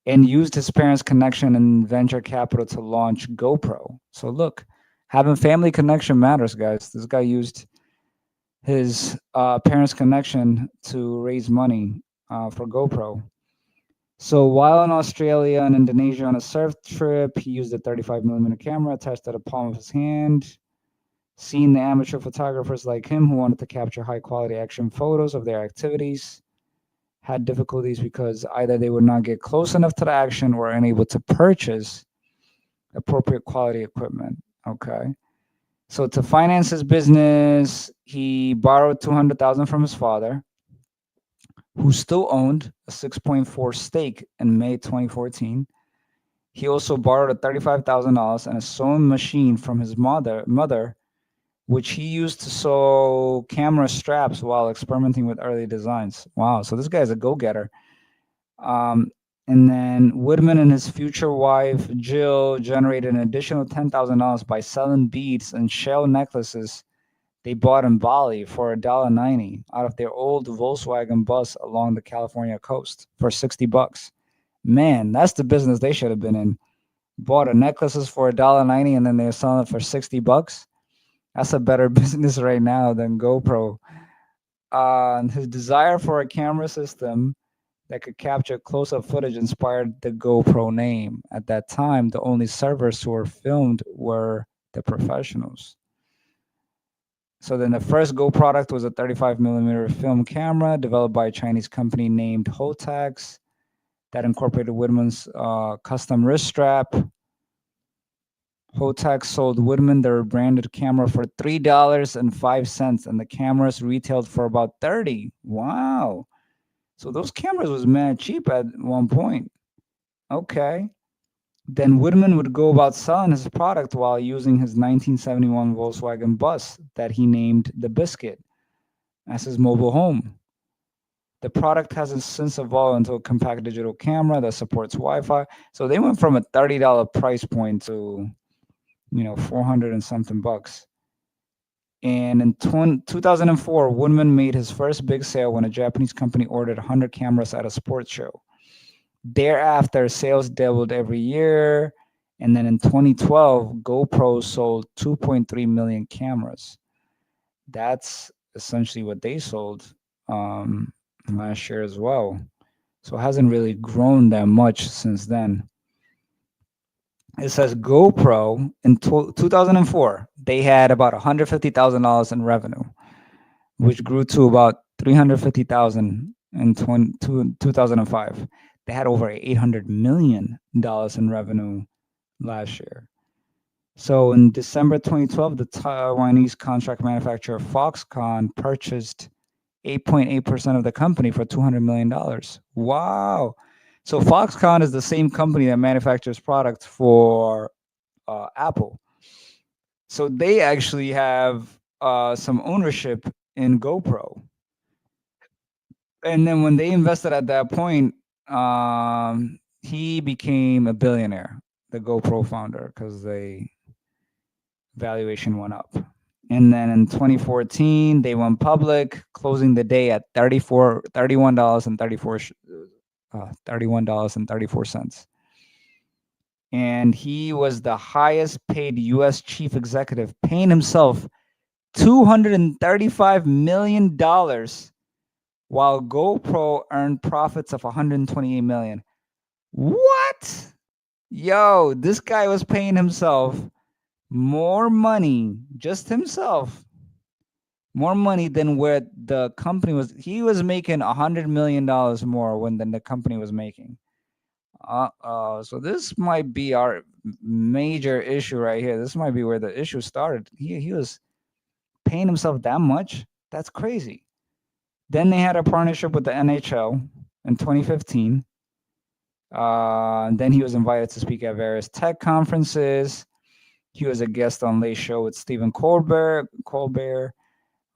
and used his parents' connection and venture capital to launch GoPro. So look, having family connection matters, guys. This guy used his parents' connection to raise money for GoPro. So while in Australia and Indonesia on a surf trip, he used a 35mm camera attached to the palm of his hand. Seeing the amateur photographers like him who wanted to capture high quality action photos of their activities had difficulties because either they would not get close enough to the action or unable to purchase appropriate quality equipment. Okay. So to finance his business, he borrowed $200,000 from his father, who still owned a 6.4 stake in May 2014. He also borrowed a $35,000 and a sewing machine from his mother, which he used to sew camera straps while experimenting with early designs. Wow, so this guy's a go-getter. And then Woodman and his future wife, Jill, generated an additional $10,000 by selling beads and shell necklaces they bought in Bali for $1.90 out of their old Volkswagen bus along the California coast for $60. Man, that's the business they should have been in. Bought a necklaces for $1.90 and then they're selling it for $60. That's a better business right now than GoPro. His desire for a camera system that could capture close-up footage inspired the GoPro name. At that time, the only servers who were filmed were the professionals. So then the first Go product was a 35mm film camera developed by a Chinese company named Hotax that incorporated Woodman's custom wrist strap. Hotax sold Woodman their branded camera for $3.05, and the cameras retailed for about $30. Wow. So those cameras was mad cheap at one point. Okay. Then Woodman would go about selling his product while using his 1971 Volkswagen bus that he named the Biscuit as his mobile home. The product has since evolved into a compact digital camera that supports Wi-Fi. So they went from a $30 price point to, 400 and something bucks. And in 2004, Woodman made his first big sale when a Japanese company ordered 100 cameras at a sports show. Thereafter, sales doubled every year. And then in 2012, GoPro sold 2.3 million cameras. That's essentially what they sold last year as well. So it hasn't really grown that much since then. It says GoPro in 2004, they had about $150,000 in revenue, which grew to about $350,000 in 2005. They had over $800 million in revenue last year. So in December 2012, the Taiwanese contract manufacturer Foxconn purchased 8.8% of the company for $200 million. Wow. So Foxconn is the same company that manufactures products for Apple. So they actually have some ownership in GoPro. And then when they invested at that point, he became a billionaire, the GoPro founder, because the valuation went up. And then in 2014, they went public, closing the day at $31.34. And he was the highest paid U.S. chief executive, paying himself $235 million, while GoPro earned profits of $128 million. What? Yo, this guy was paying himself more money, just himself, more money than where the company was. He was making $100 million more than the company was making. So this might be our major issue right here. This might be where the issue started. He was paying himself that much. That's crazy. Then they had a partnership with the NHL in 2015. Then he was invited to speak at various tech conferences. He was a guest on Late Show with Stephen Colbert.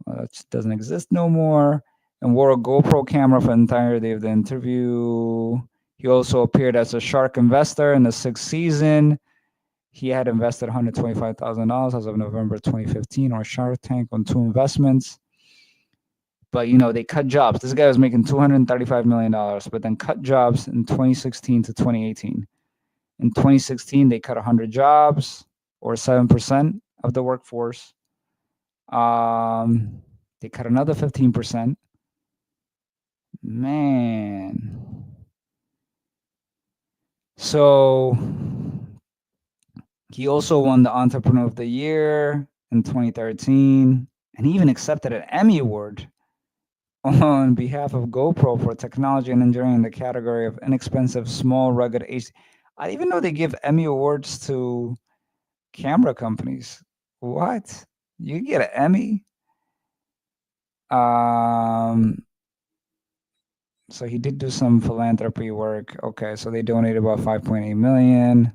That doesn't exist no more. And wore a GoPro camera for the entirety of the interview. He also appeared as a shark investor in the sixth season. He had invested $125,000 as of November 2015 on Shark Tank on 2 investments. But they cut jobs. This guy was making $235 million, but then cut jobs in 2016 to 2018. In 2016, they cut 100 jobs, or 7% of the workforce. They cut another 15%. Man. So he also won the Entrepreneur of the Year in 2013, and he even accepted an Emmy Award on behalf of GoPro for technology and engineering in the category of inexpensive, small, rugged HD. I didn't even know they give Emmy Awards to camera companies. What? You get an Emmy? So he did do some philanthropy work. Okay, so they donated about 5.8 million.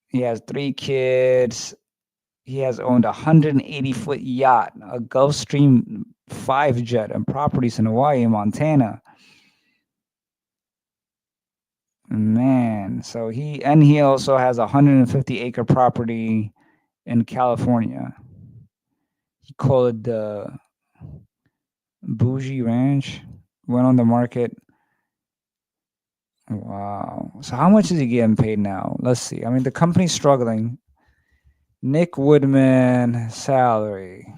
He has 3 kids. He has owned a 180-foot yacht, a Gulfstream 5 jet, and properties in Hawaii and Montana. Man, so he also has a 150-acre property in California. He called it the Bougie Ranch. Went on the market. Wow. So how much is he getting paid now? Let's see. I mean, the company's struggling. Nick Woodman salary.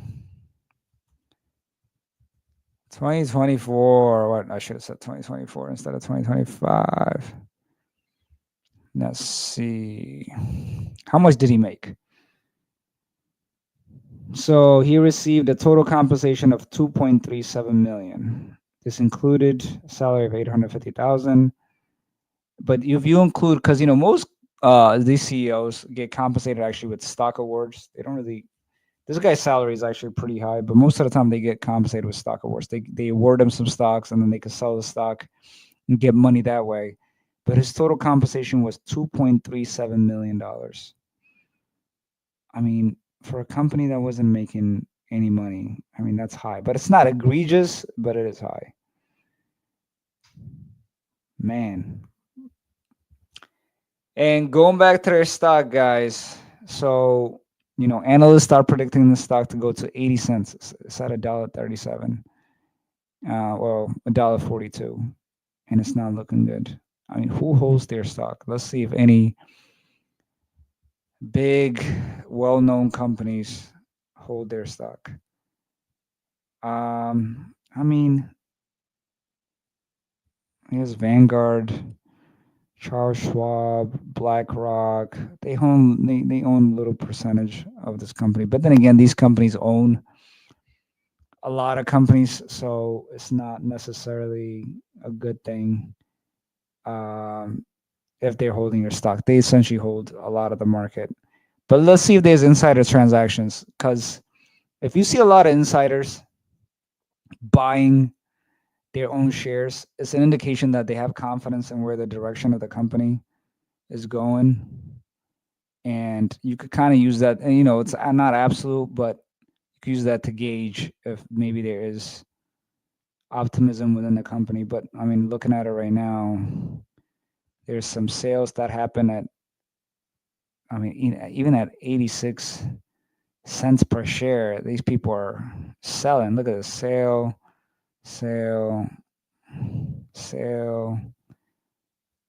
2024. What? I should have said 2024 instead of 2025. Let's see. How much did he make? So he received a total compensation of 2.37 million. This included a salary of 850,000. But if you include, because most these CEOs get compensated actually with stock awards. They don't really. This guy's salary is actually pretty high, but most of the time they get compensated with stock awards. They award him some stocks and then they can sell the stock and get money that way. But his total compensation was $2.37 million. I mean, for a company that wasn't making any money, I mean, that's high. But it's not egregious, but it is high. Man. And going back to their stock, guys. So, analysts start predicting the stock to go to 80 cents. It's at $1.37. Well, $1.42. And it's not looking good. I mean, who holds their stock? Let's see if any big, well-known companies hold their stock. I mean, here's Vanguard, Charles Schwab, BlackRock. They own a little percentage of this company. But then again, these companies own a lot of companies, so it's not necessarily a good thing. If they're holding your stock, they essentially hold a lot of the market. But let's see if there's insider transactions, because if you see a lot of insiders buying their own shares, it's an indication that they have confidence in where the direction of the company is going. And you could kind of use that, and it's not absolute, but you could use that to gauge if maybe there is optimism within the company. But I mean, looking at it right now, there's some sales that happen at, I mean, even at 86 cents per share. These people are selling. Look at the sale, sale, sale.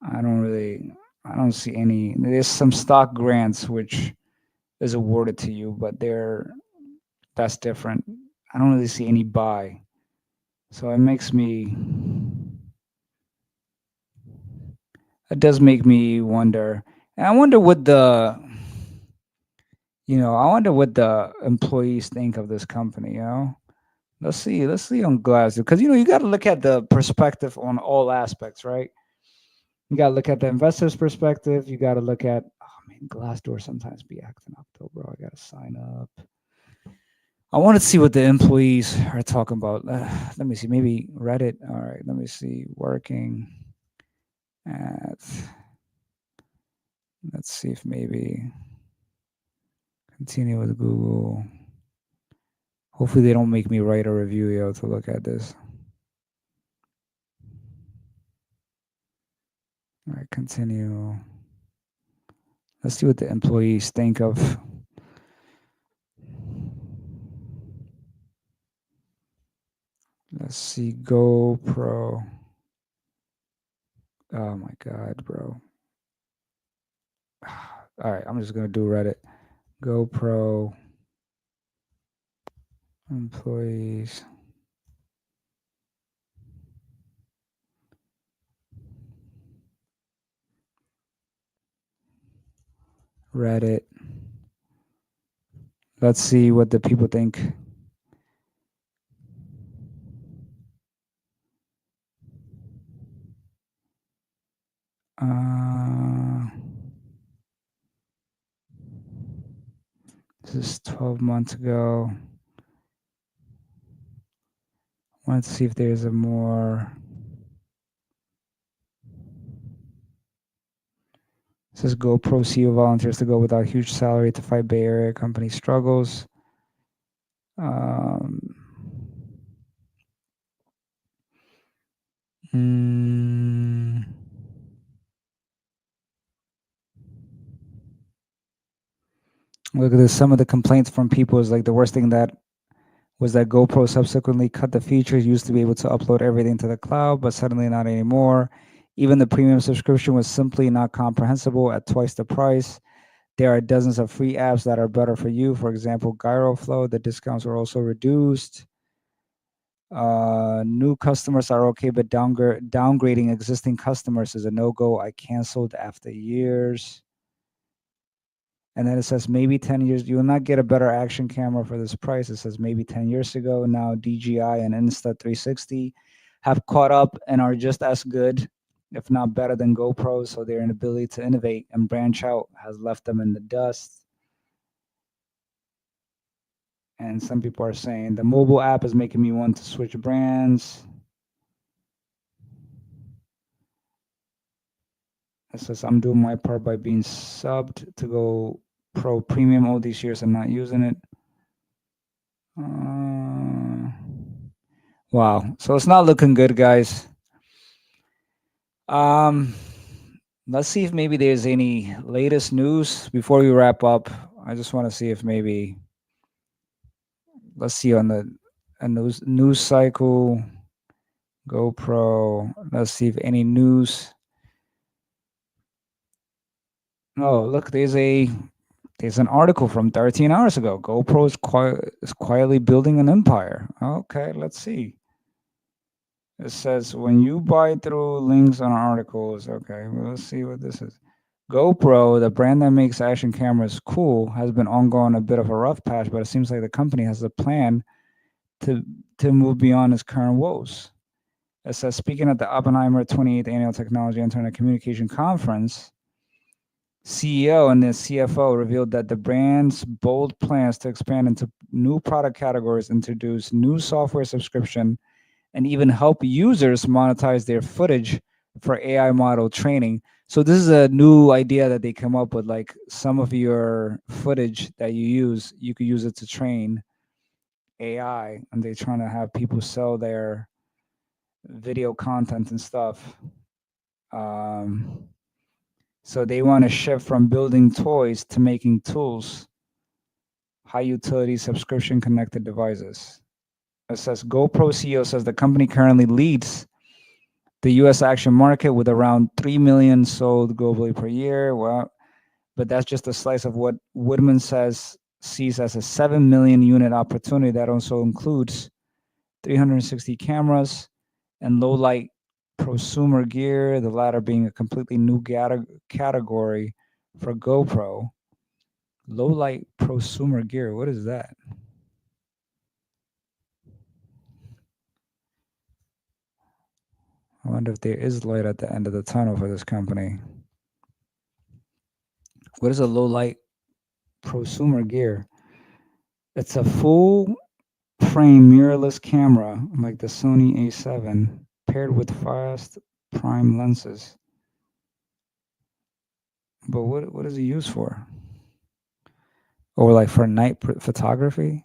I don't really, I don't see any. There's some stock grants which is awarded to you, but that's different. I don't really see any buy. So it does make me wonder. And I wonder what I wonder what the employees think of this company, you know? Let's see on Glassdoor. Because, you got to look at the perspective on all aspects, right? You got to look at the investor's perspective. You got to look at, oh man, Glassdoor sometimes be acting up though, bro. I got to sign up. I want to see what the employees are talking about. Let me see. Maybe Reddit. All right. Let me see. Working at. Let's see if maybe continue with Google. Hopefully they don't make me write a review, yo, to look at this. All right, continue. Let's see what the employees think of. Let's see, GoPro. Oh my God, bro. All right, I'm just gonna do Reddit. GoPro employees. Reddit. Let's see what the people think. This is 12 months ago. I wanted to see if there's a more. It says GoPro CEO volunteers to go without huge salary to fight Bay Area company struggles. Look at this. Some of the complaints from people is like the worst thing that was that GoPro subsequently cut the features. Used to be able to upload everything to the cloud, but suddenly not anymore. Even the premium subscription was simply not comprehensible at twice the price. There are dozens of free apps that are better for you. For example, GyroFlow. The discounts were also reduced. New customers are okay, but downgrading existing customers is a no-go. I canceled after years. And then it says maybe 10 years, you will not get a better action camera for this price. It says maybe 10 years ago. Now DJI and Insta360 have caught up and are just as good, if not better than GoPro. So their inability to innovate and branch out has left them in the dust. And some people are saying the mobile app is making me want to switch brands. It says I'm doing my part by being subbed to go Pro Premium all these years and not using it. Wow. So it's not looking good, guys. Let's see if maybe there's any latest news before we wrap up. I just want to see if maybe let's see on the news cycle, GoPro. Let's see if any news. Oh, look, there's an article from 13 hours ago. GoPro is quietly building an empire. Okay, let's see. It says when you buy through links on articles. Okay, well, let's see what this is. GoPro, the brand that makes action cameras cool, has been ongoing a bit of a rough patch, but it seems like the company has a plan to move beyond its current woes. It says speaking at the Oppenheimer 28th Annual Technology Internet Communication Conference, CEO and the CFO revealed that the brand's bold plans to expand into new product categories, introduce new software subscription, and even help users monetize their footage for AI model training. So this is a new idea that they come up with. Like some of your footage that you use, you could use it to train AI, and they're trying to have people sell their video content and stuff. So they want to shift from building toys to making tools high utility subscription connected devices. It says GoPro CEO says the company currently leads the US action market with around 3 million sold globally per year. Well, but that's just a slice of what Woodman says sees as a 7 million unit opportunity that also includes 360 cameras and low light prosumer gear, the latter being a completely new category for GoPro. Low light prosumer gear, what is that? I wonder if there is light at the end of the tunnel for this company. What is a low light prosumer gear? It's a full frame mirrorless camera like the Sony A7 paired with fast prime lenses. But what is it used for? Or like for night photography?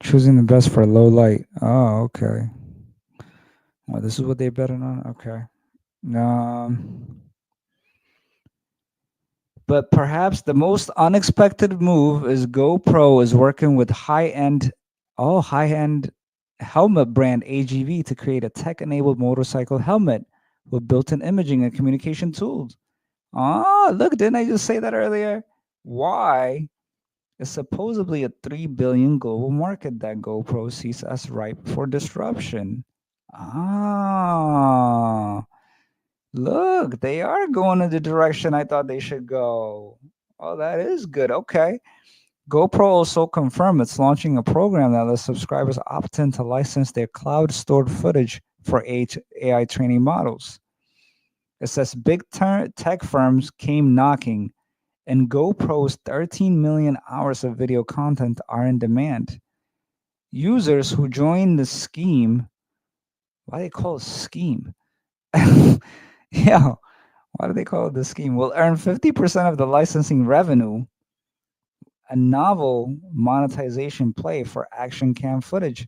Choosing the best for low light. Oh, okay. Well, this is what they betted on. Okay. But perhaps the most unexpected move is GoPro is working with high-end helmet brand AGV to create a tech-enabled motorcycle helmet with built-in imaging and communication tools. Oh, look, didn't I just say that earlier? Why is supposedly a 3 billion global market that GoPro sees as ripe for disruption. Ah, look, they are going in the direction I thought they should go. Oh, that is good. Okay. GoPro also confirmed it's launching a program that lets subscribers opt in to license their cloud stored footage for AI training models. It says big tech firms came knocking, and GoPro's 13 million hours of video content are in demand. Users who join the scheme, why do they call it scheme? Yeah, why do they call it the scheme? Will earn 50% of the licensing revenue, a novel monetization play for action cam footage.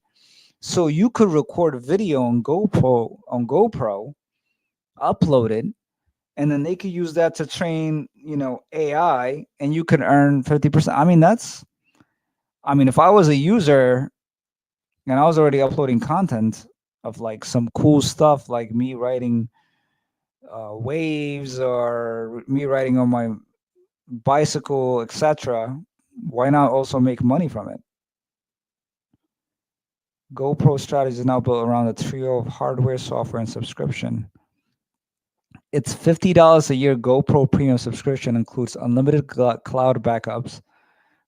So you could record video on GoPro, upload it, and then they could use that to train, AI, and you can earn 50%. I mean, if I was a user and I was already uploading content of like some cool stuff, like me writing waves or me riding on my bicycle, etc., why not also make money from it? GoPro strategy is now built around a trio of hardware, software, and subscription. Its $50 a year GoPro premium subscription includes unlimited cloud backups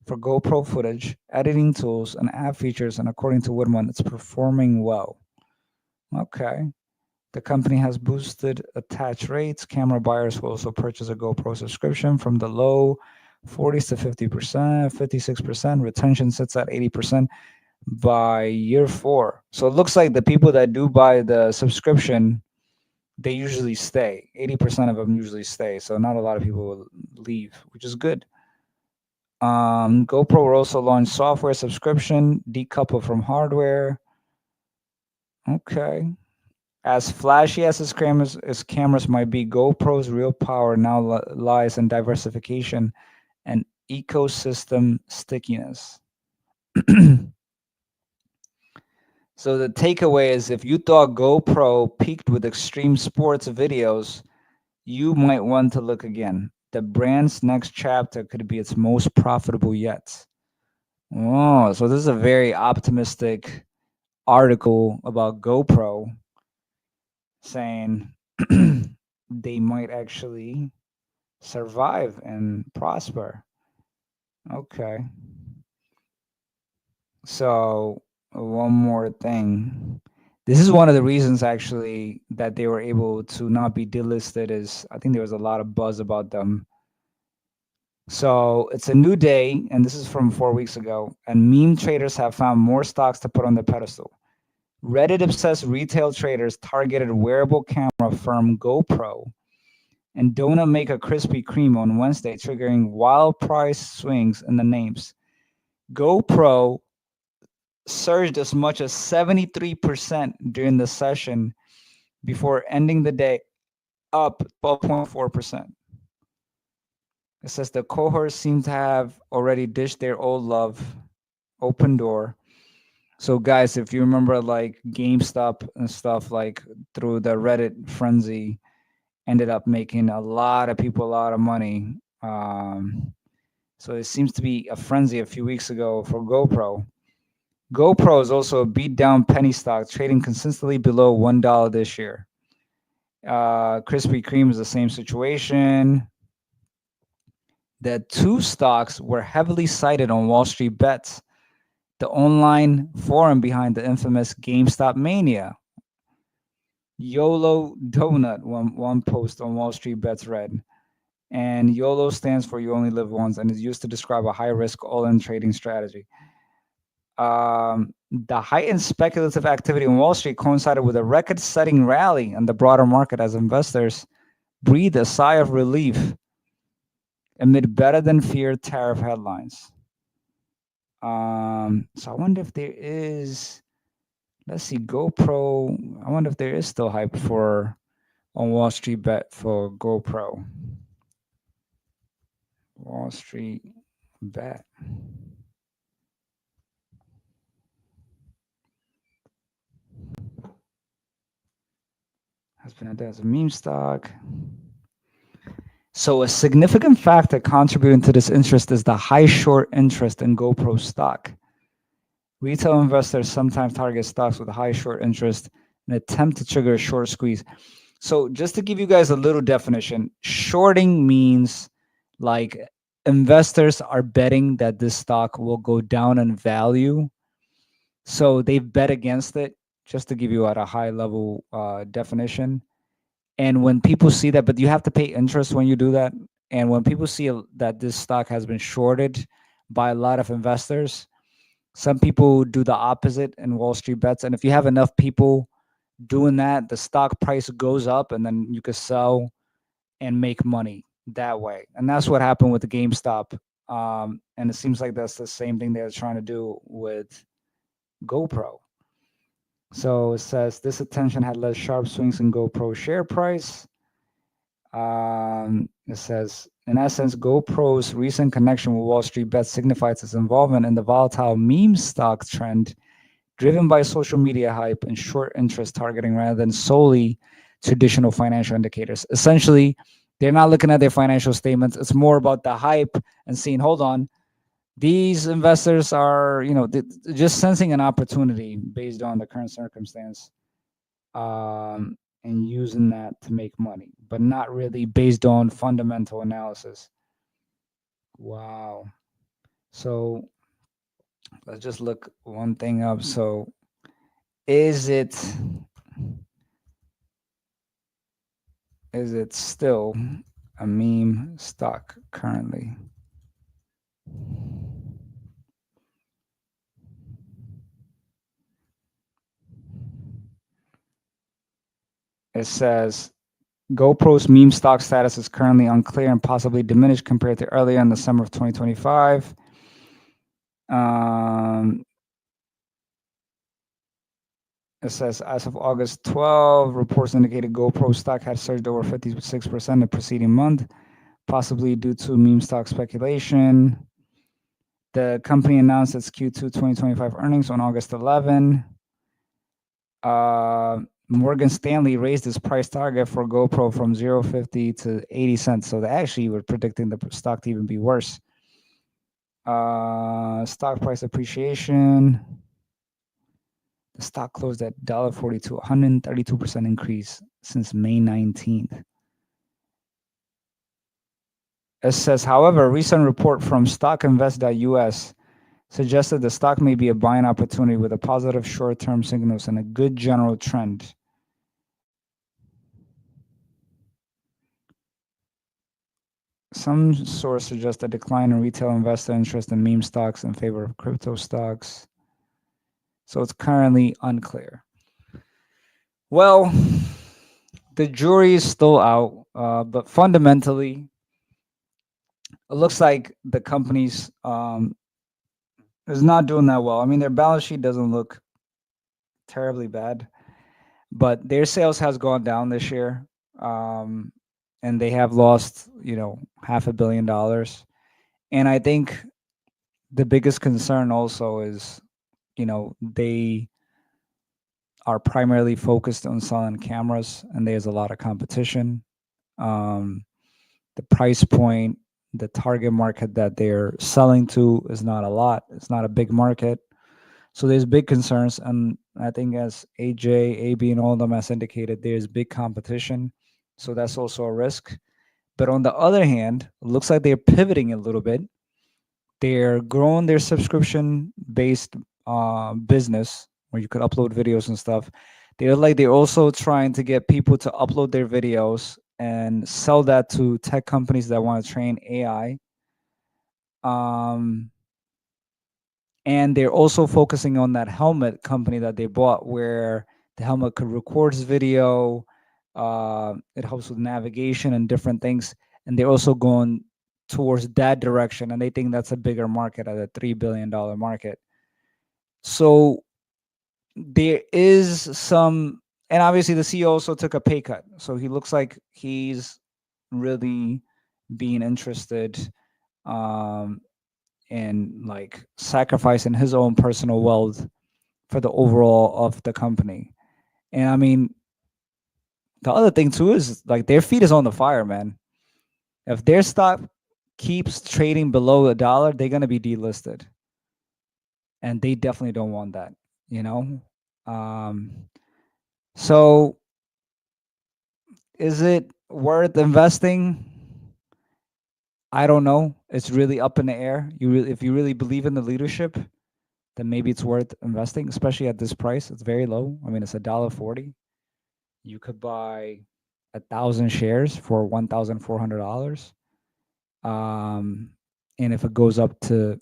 for GoPro footage, editing tools, and app features, and according to Woodman, it's performing well. Okay. The company has boosted attach rates. Camera buyers will also purchase a GoPro subscription from the low 40s to 50%, 56%. Retention sits at 80% by year 4. So it looks like the people that do buy the subscription, they usually stay. 80% of them usually stay. So not a lot of people will leave, which is good. GoPro will also launch software subscription, decoupled from hardware. Okay. As flashy as cameras might be, GoPro's real power now lies in diversification and ecosystem stickiness. So the takeaway is, if you thought GoPro peaked with extreme sports videos, you might want to look again. The brand's next chapter could be its most profitable yet. Oh, so this is a very optimistic article about GoPro, saying they might actually survive and prosper. Okay. So one more thing. This is one of the reasons actually that they were able to not be delisted, is I think there was a lot of buzz about them. So it's a new day, and this is from 4 weeks ago, and meme traders have found more stocks to put on the pedestal. Reddit-obsessed retail traders targeted wearable camera firm GoPro and Donut Maker Krispy Kreme on Wednesday, triggering wild price swings in the names. GoPro surged as much as 73% during the session before ending the day up 12.4%. It says the cohorts seem to have already dished their old love, open door. So guys, if you remember like GameStop and stuff, like through the Reddit frenzy, ended up making a lot of people a lot of money. So it seems to be a frenzy a few weeks ago for GoPro. GoPro is also a beat down penny stock, trading consistently below $1 this year. Krispy Kreme is the same situation. The two stocks were heavily cited on Wall Street Bets, the online forum behind the infamous GameStop mania. YOLO Donut, one post on Wall Street Bets read. And YOLO stands for You Only Live Once and is used to describe a high risk, all in trading strategy. The heightened speculative activity on Wall Street coincided with a record setting rally in the broader market as investors breathed a sigh of relief amid better than feared tariff headlines. So I wonder if there is, let's see, GoPro. I wonder if there is still hype for on Wall Street Bet for GoPro. Wall Street Bet. Has been as a meme stock. So a significant factor contributing to this interest is the high short interest in GoPro stock. Retail investors sometimes target stocks with high short interest in an attempt to trigger a short squeeze. So just to give you guys a little definition, shorting means like investors are betting that this stock will go down in value. So they bet against it, just to give you at a high level definition. And when people see that, but you have to pay interest when you do that. And when people see that this stock has been shorted by a lot of investors, some people do the opposite in Wall Street Bets. And if you have enough people doing that, the stock price goes up and then you could sell and make money that way. And that's what happened with the GameStop. And it seems like that's the same thing they're trying to do with GoPro. So it says this attention had led sharp swings in GoPro share price. It says, in essence, GoPro's recent connection with Wall Street Bets signifies its involvement in the volatile meme stock trend driven by social media hype and short interest targeting rather than solely traditional financial indicators. Essentially, they're not looking at their financial statements. It's more about the hype and seeing, hold on, these investors are, just sensing an opportunity based on the current circumstance, and using that to make money, but not really based on fundamental analysis. Wow. So let's just look one thing up. So is it still a meme stock currently? It says GoPro's meme stock status is currently unclear and possibly diminished compared to earlier in the summer of 2025. It says as of August 12, reports indicated GoPro stock had surged over 56% the preceding month, possibly due to meme stock speculation. The company announced its Q2 2025 earnings on August 11. Morgan Stanley raised its price target for GoPro from 0.50 to 80 cents. So they actually were predicting the stock to even be worse. Stock price appreciation. The stock closed at $1.42, 132% increase since May 19th. It says, however, a recent report from stockinvest.us suggested the stock may be a buying opportunity with a positive short-term signals and a good general trend. Some source suggests a decline in retail investor interest in meme stocks in favor of crypto stocks. So it's currently unclear. Well, the jury is still out, but fundamentally, it looks like the company's is not doing that well. I mean, their balance sheet doesn't look terribly bad, but their sales has gone down this year, and they have lost, $500 million. And I think the biggest concern also is, they are primarily focused on selling cameras, and there's a lot of competition. Um, the price point, the target market that they're selling to is not a lot. It's not a big market. So there's big concerns. And I think as AJ, AB, and all of them has indicated, there's big competition. So that's also a risk. But on the other hand, it looks like they're pivoting a little bit. They're growing their subscription based business where you could upload videos and stuff. They're also trying to get people to upload their videos and sell that to tech companies that want to train AI. Um, and they're also focusing on that helmet company that they bought, where the helmet could record video. It helps with navigation and different things. And they're also going towards that direction, and they think that's a bigger market at a $3 billion market. So there is some, and obviously the CEO also took a pay cut. So he looks like he's really being interested um, in like sacrificing his own personal wealth for the overall of the company. And I mean, the other thing too is like their feet is on the fire, man. If their stock keeps trading below $1, they're gonna be delisted, and they definitely don't want that. You know. So is it worth investing? I don't know. It's really up in the air. If you really believe in the leadership, then maybe it's worth investing, especially at this price. It's very low. I mean, it's $1.40. You could buy 1,000 shares for $1,400. And if it goes up to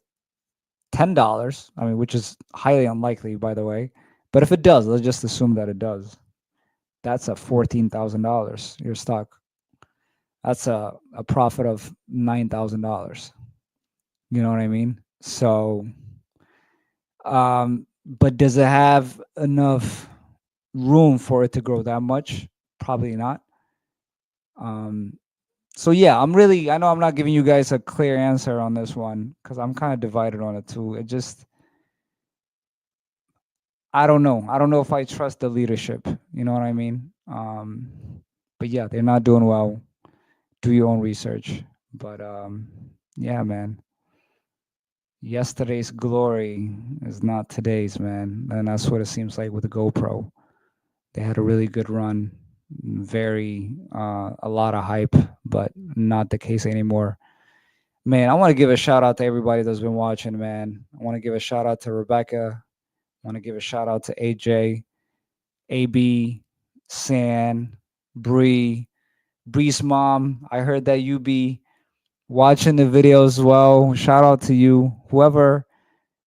$10, I mean, which is highly unlikely, by the way, but if it does, let's just assume that it does. That's a $14,000. Your stock. That's a profit of $9,000. You know what I mean? So, but does it have enough room for it to grow that much? Probably not. Um, so yeah, I know I'm not giving you guys a clear answer on this one because I'm kind of divided on it too. It just, I don't know. I don't know if I trust the leadership. You know what I mean? But yeah, they're not doing well. Do your own research. But yeah, man. Yesterday's glory is not today's, man. And that's what it seems like with the GoPro. They had a really good run, a lot of hype, but not the case anymore. Man, I want to give a shout out to everybody that's been watching, man. I want to give a shout out to Rebecca. I want to give a shout out to AJ, AB, San, Bree, Bree's mom. I heard that you be watching the video as well. Shout out to you. Whoever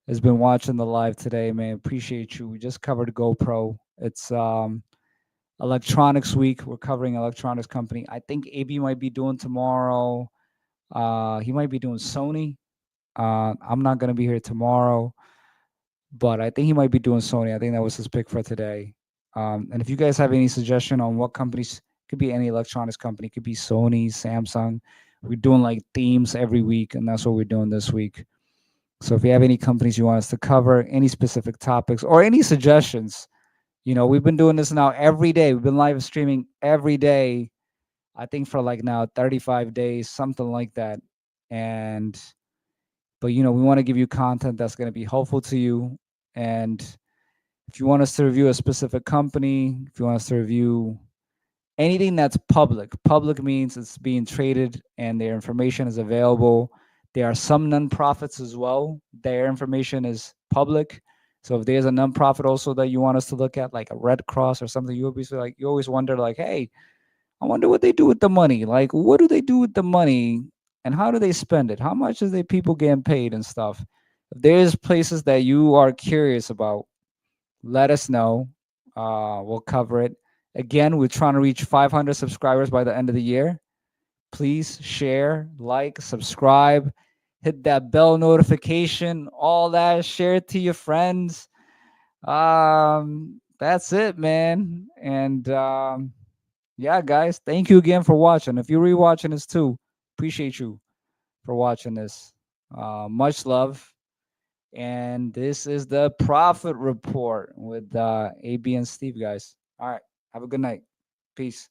has been watching the live today, man. Appreciate you. We just covered GoPro. It's electronics week. We're covering electronics company. I think AB might be doing tomorrow. He might be doing Sony. I'm not gonna be here tomorrow, but I think he might be doing Sony. I think that was his pick for today. And if you guys have any suggestion on what companies, could be any electronics company, could be Sony, Samsung. We're doing like themes every week, and that's what we're doing this week. So if you have any companies you want us to cover, any specific topics, or any suggestions, we've been doing this now every day. We've been live streaming every day, I think for like now 35 days, something like that. But we want to give you content that's going to be helpful to you. And if you want us to review a specific company, if you want us to review anything that's public means it's being traded and their information is available. There are some nonprofits as well. Their information is public. So if there's a nonprofit also that you want us to look at, like a Red Cross or something, you always wonder like, hey, I wonder what they do with the money. Like, what do they do with the money and how do they spend it? How much is the people getting paid and stuff? If there's places that you are curious about, let us know. We'll cover it. Again, we're trying to reach 500 subscribers by the end of the year. Please share, like, subscribe, hit that bell notification, all that. Share it to your friends. That's it, man. And Yeah, guys, thank you again for watching. If you're rewatching this too, appreciate you for watching this. Much love. And this is the Profit Report with AB and Steve, guys. All right. Have a good night. Peace.